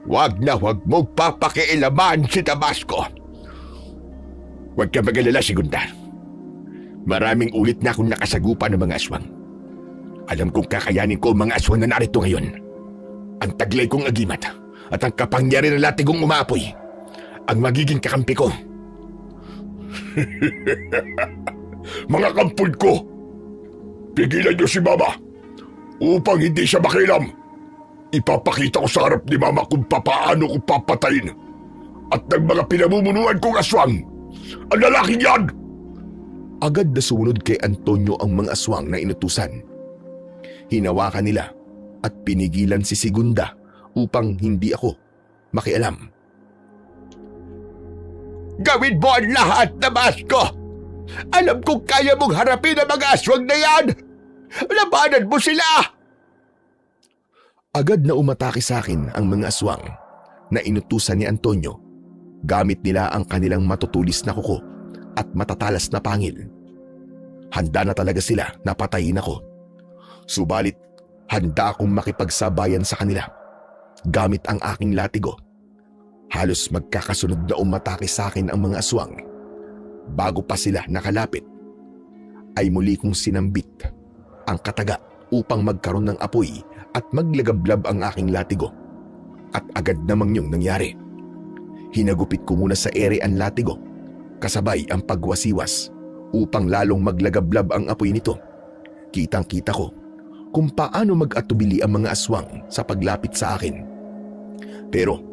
Huwag mong papakialaman si Damasco. Huwag ka mag-alala, Segunda. Maraming ulit na akong nakasagupan ng mga aswang. Alam kong kakayanin ko ang mga aswang na narito ngayon. Ang taglay kong agimat at ang kapangyari ng latigong umaapoy ang magiging kakampi ko. Mga kampon ko, pigilan niyo si Mama upang hindi siya makialam. Ipapakita ko sa harap ni Mama kung papaano ko papatayin at ng mga pinamumunuan kong aswang ang lalaking yan. Agad na sumunod kay Antonio ang mga aswang na inutusan. Hinawakan nila at pinigilan si Segunda upang hindi ako makialam. Gawin mo ang lahat, Damasco! Alam kong kaya mong harapin ang mga aswang na yan! Labanan mo sila! Agad na umatake sa akin ang mga aswang na inutusan ni Antonio. Gamit nila ang kanilang matutulis na kuko at matatalas na pangil. Handa na talaga sila na patayin ako. Subalit, handa akong makipagsabayan sa kanila gamit ang aking latigo. Halos magkakasunod na umatake sa akin ang mga aswang. Bago pa sila nakalapit, ay muli kong sinambit ang kataga upang magkaroon ng apoy at maglagablab ang aking latigo. At agad namang yung nangyari. Hinagupit ko muna sa ere ang latigo, kasabay ang pagwasiwas upang lalong maglagablab ang apoy nito. Kitang-kita ko kung paano mag-atubili ang mga aswang sa paglapit sa akin. Pero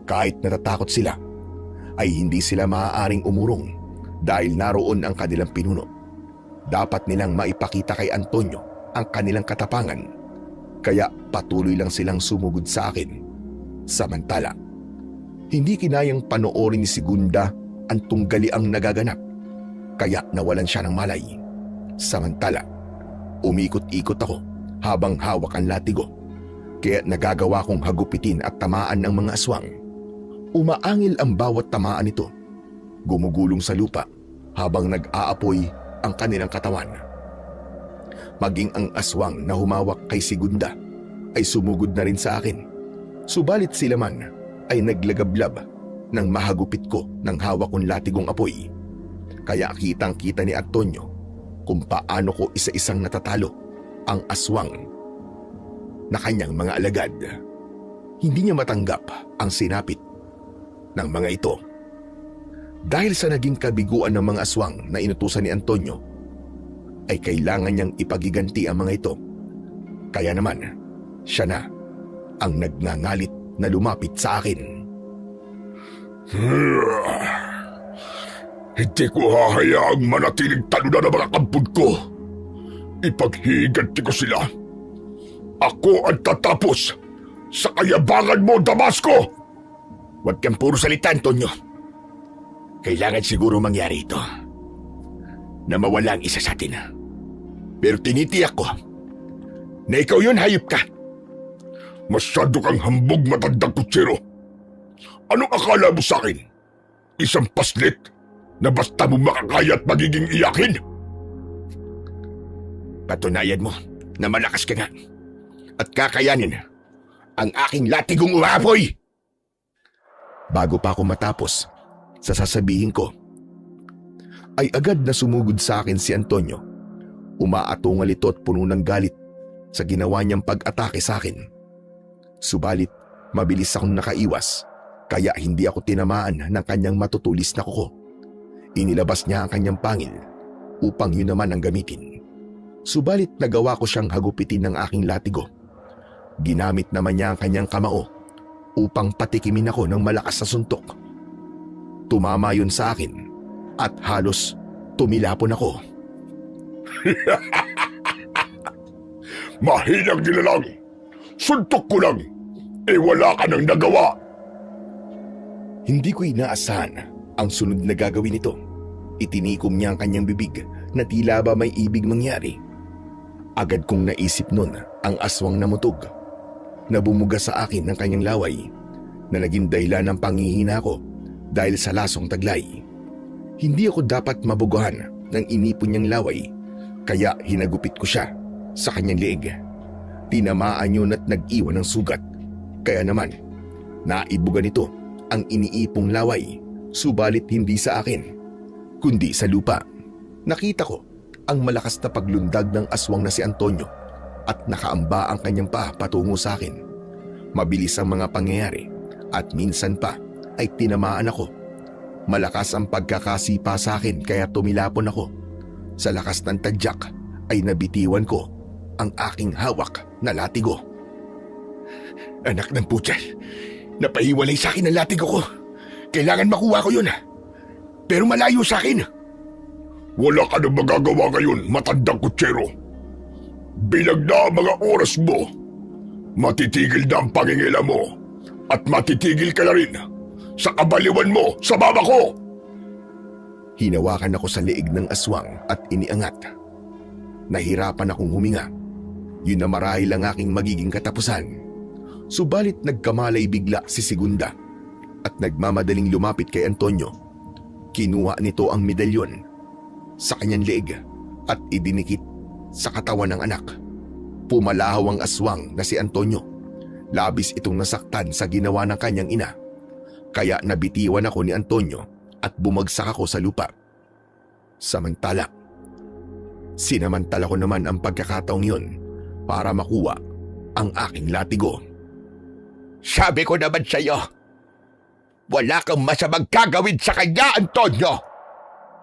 kahit natatakot sila, ay hindi sila maaaring umurong dahil naroon ang kanilang pinuno. Dapat nilang maipakita kay Antonio ang kanilang katapangan, kaya patuloy lang silang sumugod sa akin. Samantala, hindi kinayang panoorin ni Segunda ang tunggali ang nagaganap, kaya nawalan siya ng malay. Samantala, umikot-ikot ako habang hawak ang latigo, kaya nagagawa kong hagupitin at tamaan ang mga aswang. Umaangil ang bawat tamaan nito, gumugulong sa lupa habang nag-aapoy ang kanilang katawan. Maging ang aswang na humawak kay Segunda ay sumugod na rin sa akin. Subalit sila man ay naglagablab nang mahagupit ko ng hawak kong latigong apoy. Kaya kitang-kita ni Antonio kung paano ko isa-isang natatalo ang aswang na kanyang mga alagad. Hindi niya matanggap ang sinapit ng mga ito. Dahil sa naging kabiguan ng mga aswang na inutusan ni Antonio, ay kailangan niyang ipagiganti ang mga ito. Kaya naman, siya na ang nagngangalit na lumapit sa akin. Hindi ko hahayaang manatiling talunan ng mga kampon ko. Ipaghiganti ko sila. Ako ang tatapos sa kayabangan mo, Damasco! Huwag kang puro salita, Antonio. Kailangan siguro mangyari ito na mawala ang isa sa atin. Pero tinitiyak ko na ikaw yun, hayop ka. Masyado kang hambog, matandang kutsero. Anong akala mo sa akin? Isang paslit na basta mo makakaya at magiging iyakin? Patunayan mo na malakas ka nga at kakayanin ang aking latigong umapoy. Bago pa ako matapos sa sasabihin ko, ay agad na sumugod sa akin si Antonio. Umaatungal ito at puno ng galit sa ginawa niyang pag-atake sa akin. Subalit, mabilis akong nakaiwas, kaya hindi ako tinamaan ng kanyang matutulis na kuko. Inilabas niya ang kanyang pangil upang yun naman ang gamitin. Subalit nagawa ko siyang hagupitin ng aking latigo. Ginamit naman niya ang kanyang kamao upang patikimin ako ng malakas na suntok. Tumama yun sa akin at halos tumilapon ako. Mahinang nilalang. Suntok ko lang. Wala ka nang nagawa. Hindi ko inaasahan ang sunod na gagawin nito. Itinikom niya ang kanyang bibig na tila ba may ibig mangyari. Agad kong naisip nun ang aswang na mutog na bumuga sa akin ng kanyang laway na naging dahilan ng panghihina ko dahil sa lasong taglay. Hindi ako dapat mabuguhan ng inipon niyang laway kaya hinagupit ko siya sa kanyang leeg. Tinamaan yun at nag-iwan ng sugat. Kaya naman, naibuga nito ang iniipong laway, subalit hindi sa akin, kundi sa lupa. Nakita ko ang malakas na paglundag ng aswang na si Antonio at nakaamba ang kanyang paa patungo sa akin. Mabilis ang mga pangyayari at minsan pa ay tinamaan ako. Malakas ang pagkakasipa sa akin kaya tumilapon ako. Sa lakas ng tadyak ay nabitiwan ko ang aking hawak na latigo. Anak ng putya, napahiwalay sa akin ang latigo ko. Kailangan makuha ko yun. Pero malayo sa akin. Wala ka nang magagawa ngayon, matandang kutsero. Bilang na ang mga oras mo, matitigil na ang pangingila mo at matitigil ka na rin sa kabaliwan mo sa baba ko. Hinawakan ako sa leeg ng aswang at iniangat. Nahirapan akong huminga. Yun na marahil ang aking magiging katapusan. Subalit nagkamalay bigla si Segunda at nagmamadaling lumapit kay Antonio. Kinuha nito ang medalyon sa kanyang leeg at idinikit sa katawan ng anak. Pumalahaw ang aswang na si Antonio. Labis itong nasaktan sa ginawa ng kanyang ina. Kaya nabitiwan ako ni Antonio at bumagsak ako sa lupa. Samantala, sinamantala ko naman ang pagkakataong yun para makuha ang aking latigo. Sabi ko naman sa iyo, wala kang masamang gagawin sa kanya, Antonio.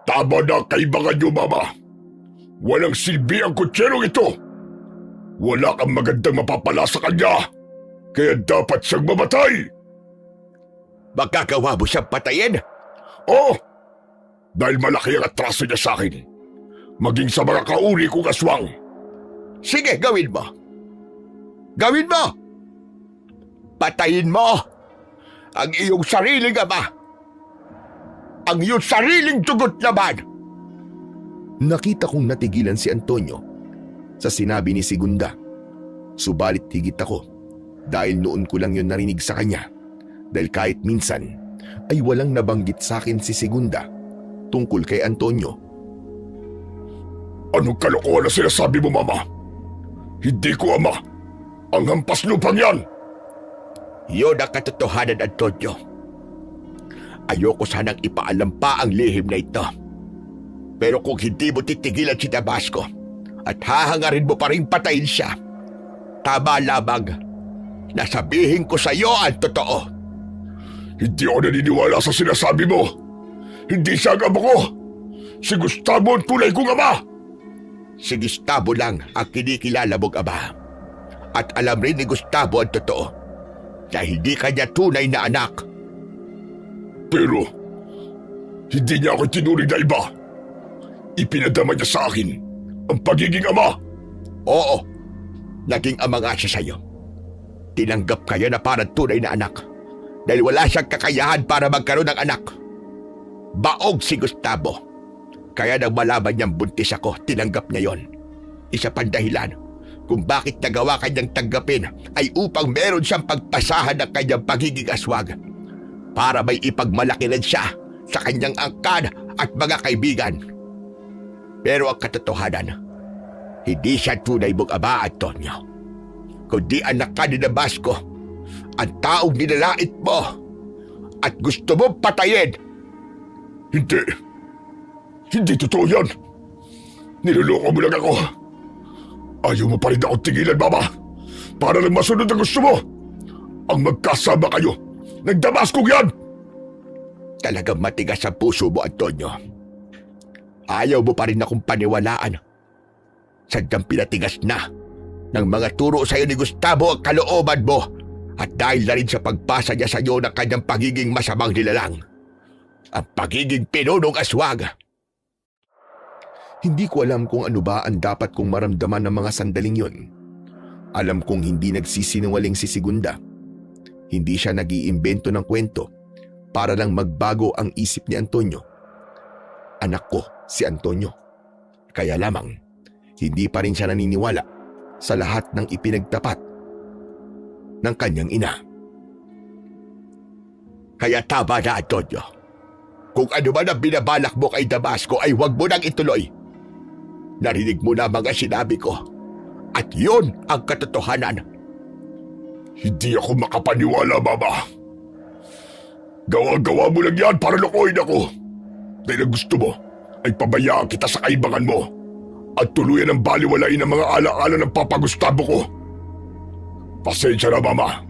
Tama na kaibangan niyo, Mama. Walang silbi ang kutserong ito. Wala kang magandang mapapala sa kanya. Kaya dapat siyang mamatay. Magagawa mo siyang patayin? Oo. Dahil malaki ang atraso niya sa akin. Maging sa mga kauri kong aswang. Sige, gawin mo. Gawin mo! Patayin mo ang iyong sariling ama. Ang iyong sariling dugot naman. Nakita kong natigilan si Antonio sa sinabi ni Segunda. Subalit higit ako dahil noon ko lang yun narinig sa kanya. Dahil kahit minsan ay walang nabanggit sa akin si Segunda tungkol kay Antonio. Anong kalokohan na sinasabi mo, Mama? Hindi ko ama ang hampas lupang yan. Yun ang katotohanan, Antonio. Ayoko sanang ipaalam pa ang lihim na ito. Pero kung hindi mo titigilan si Damasco at hahangarin mo pa rin patayin siya, tama lamang na sabihin ko sa iyo ang totoo. Hindi ako naniniwala sa sinasabi mo. Hindi siya ang ama ko. Si Gustavo ang tunay kong ama. Si Gustavo lang ang kinikilala mong ama. At alam rin ni Gustavo ang totoo na hindi kanya tunay na anak. Pero, hindi niya ako tinuring na iba. Ipinadama niya sa akin ang pagiging ama. Oo, naging ama nga siya sa'yo. Tinanggap kaya na parang tunay na anak dahil wala siyang kakayahan para magkaroon ng anak. Baog si Gustavo. Kaya nang malaman niyang buntis ako, tinanggap niya yon. Isa pang dahilan kung bakit nagawa kanyang tanggapin ay upang meron siyang pagpasahan ng kanyang pagiging aswag para may ipagmalaki rin siya sa kanyang angkan at mga kaibigan. Pero ang katotohanan, Hindi siya tunay mong ama, Antonio. Kundi anak ka ni Damasco, ang taong nilalait mo at gusto mong patayin. Hindi. Hindi totoo yan. Niloloko mo lang ako. Ayaw mo pa rin ako tigilan, Mama. Para lang masunod ang gusto mo. Ang magkasama kayo ng Damasco yan. Talagang matigas ang puso mo, Antonio. Ayaw mo pa rin akong paniwalaan. Sadyang pinatigas na ng mga turo sa iyo ni Gustavo ang kalooban mo at dahil na rin sa pagpasa niya sa iyo ng kanyang pagiging masamang nilalang. Ang pagiging pinunong aswang. Hindi ko alam kung ano ba ang dapat kong maramdaman ng mga sandaling yun. Alam kong hindi nagsisinungaling si Segunda. Hindi siya nag-iimbento ng kwento para lang magbago ang isip ni Antonio. Anak ko si Antonio. Kaya lamang, hindi pa rin siya naniniwala sa lahat ng ipinagtapat ng kanyang ina. Kaya tama na, Antonio. Kung ano man ang binabalak mo kay Damasco ay huwag mo nang ituloy. Narinig mo na mga sinabi ko. At yun ang katotohanan. Hindi ako makapaniwala, Mama. Gawa-gawa mo lang yan para lokohin ako. Dahil ang gusto mo ay pabayaan kita sa kaibangan mo at tuluyan ang baliwalain ng mga alaala ng Papa Gustavo ko. Pasensya na, Mama.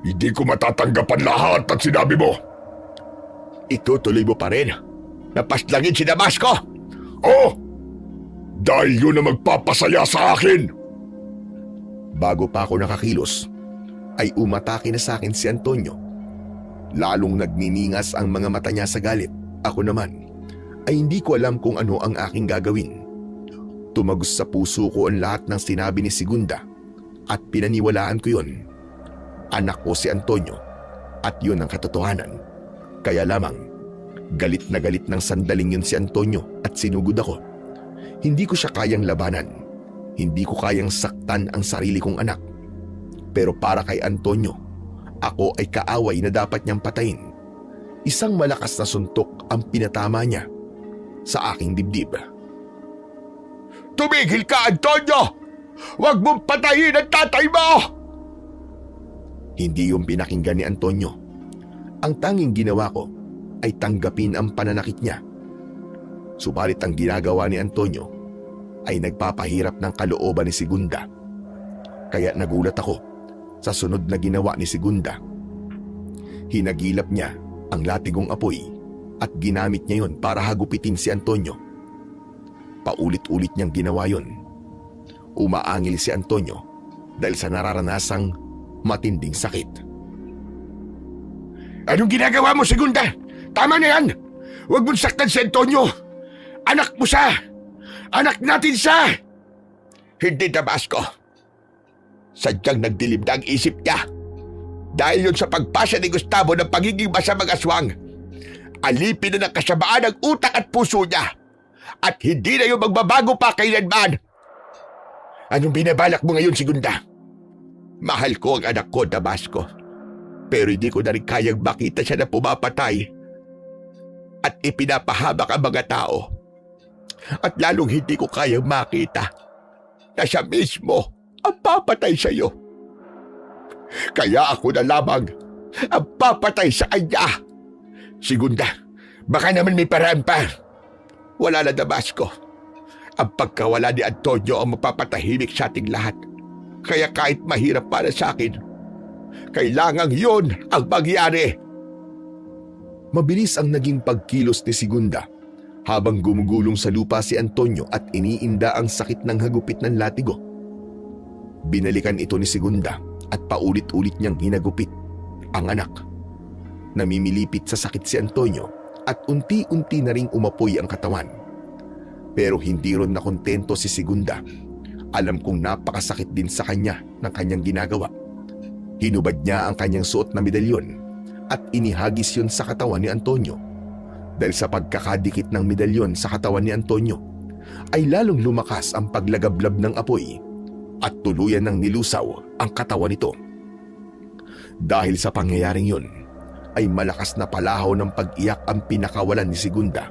Hindi ko matatanggapan lahat ng sinabi mo. Itutuloy mo pa rin na paslangin si Damasco? Oh! Dahil yun ang magpapasaya sa akin. Bago pa ako nakakilos, ay umatake na sa akin si Antonio. Lalong nagniningas ang mga mata niya sa galit. Ako naman ay hindi ko alam kung ano ang aking gagawin. Tumagos sa puso ko ang lahat ng sinabi ni Segunda at pinaniwalaan ko yun. Anak ko si Antonio at yun ang katotohanan. Kaya lamang, galit na galit ng sandaling yun si Antonio at sinugod ako. Hindi ko siya kayang labanan. Hindi ko kayang saktan ang sarili kong anak. Pero para kay Antonio, ako ay kaaway na dapat niyang patayin. Isang malakas na suntok ang pinatama niya sa aking dibdib. Tumigil ka, Antonio! Huwag mong patayin ang tatay mo! Hindi yung pinakinggan ni Antonio. Ang tanging ginawa ko ay tanggapin ang pananakit niya. Subalit ang ginagawa ni Antonio ay nagpapahirap ng kalooban ni Segunda. Kaya nagulat ako sa sunod na ginawa ni Segunda. Hinagilap niya ang latigong apoy at ginamit niya yon para hagupitin si Antonio. Paulit-ulit niyang ginawa yon. Umaangil si Antonio dahil sa nararanasang matinding sakit. Anong ginagawa mo, Segunda? Tama na yan! Huwag mong saktan si Antonio! Anak mo siya! Anak natin siya! Hindi, Damasco. Sadyang nagdilim na ang isip niya. Dahil yun sa pagpasya ni Gustavo ng pagiging masamang aswang. Alipin na ng kasamaan ang utak at puso niya. At hindi na yung magbabago pa kailanman. Anong binabalak mo ngayon, Segunda? Mahal ko ang anak ko, Damasco. Pero hindi ko na rin kayang makita siya na pumapatay at ipinapahabak ang mga tao. At lalong hindi ko kayang makita na siya mismo ang papatay sa iyo. Kaya ako na lamang ang papatay sa kanya. Segunda, baka naman may paraan pa. Wala na, Damasco. Ang pagkawala ni Antonio ang mapapatahimik sa ating lahat. Kaya kahit mahirap para sa akin, kailangang yun ang mangyari. Mabilis ang naging pagkilos ni Segunda habang gumugulong sa lupa si Antonio at iniinda ang sakit ng hagupit ng latigo. Binalikan ito ni Segunda at paulit-ulit niyang hinagupit ang anak. Namimilipit sa sakit si Antonio at unti-unti na ring umapoy ang katawan. Pero hindi ron nakontento si Segunda. Alam kong napakasakit din sa kanya ng kanyang ginagawa. Hinubad niya ang kanyang suot na medalyon at inihagis yun sa katawan ni Antonio. Dahil sa pagkakadikit ng medalyon sa katawan ni Antonio, ay lalong lumakas ang paglagablab ng apoy at tuluyan ng nilusaw ang katawan nito. Dahil sa pangyayaring yun, ay malakas na palahaw ng pag-iyak ang pinakawalan ni Segunda.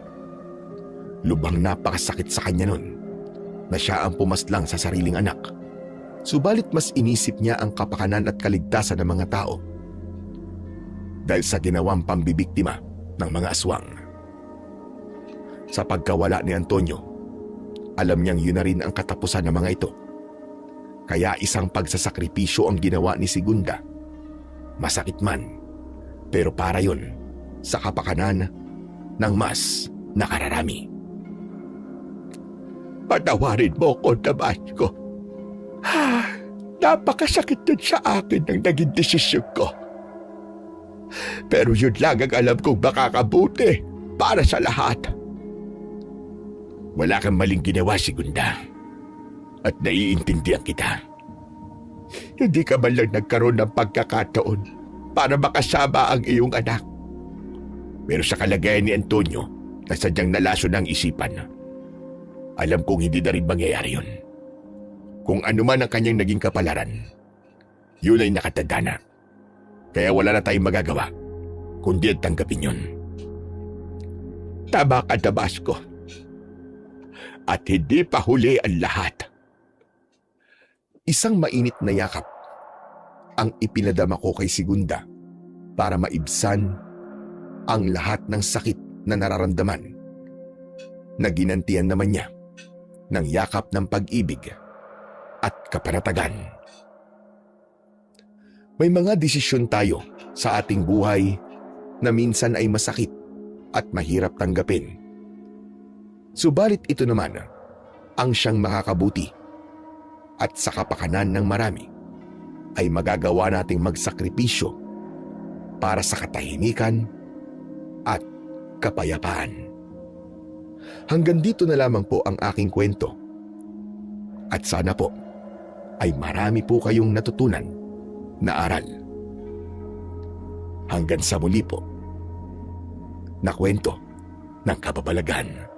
Lubhang napakasakit sa kanya nun. na siya ang pumaslang sa sariling anak. Subalit mas inisip niya ang kapakanan at kaligtasan ng mga tao dahil sa ginawang pambibiktima ng mga aswang. Sa pagkawala ni Antonio, alam niyang yun na rin ang katapusan ng mga ito. Kaya isang pagsasakripisyo ang ginawa ni Segunda. Masakit man, pero para yun sa kapakanan ng mas nakararami. Patawarin mo ko, Damasco. Napakasakit din sa akin ng naging desisyon ko. Pero yun lang ang alam kong makakabuti para sa lahat. Wala kang maling ginawa, Segunda. At naiintindihan kita. Hindi ka man lang nagkaroon ng pagkakataon para makasama ang iyong anak. Pero sa kalagayan ni Antonio na sadyang nalaso ng isipan, alam kong hindi na rin mangyayari yun. Kung ano man ang kanyang naging kapalaran, yun ay nakatanda na. Kaya wala na tayong magagawa, kundi at tanggapin yun. Tama ka, Damasco. At hindi pa huli ang lahat. Isang mainit na yakap ang ipinadama ko kay Segunda para maibsan ang lahat ng sakit na nararamdaman na ginantian naman niya ng yakap ng pag-ibig at kapanatagan. May mga desisyon tayo sa ating buhay na minsan ay masakit at mahirap tanggapin. Subalit ito naman ang siyang makakabuti at sa kapakanan ng marami ay magagawa nating magsakripisyo para sa katahimikan at kapayapaan. Hanggang dito na lamang po ang aking kwento. At sana po ay marami po kayong natutunan na aral. Hanggang sa muli po na kwento ng kababalaghan.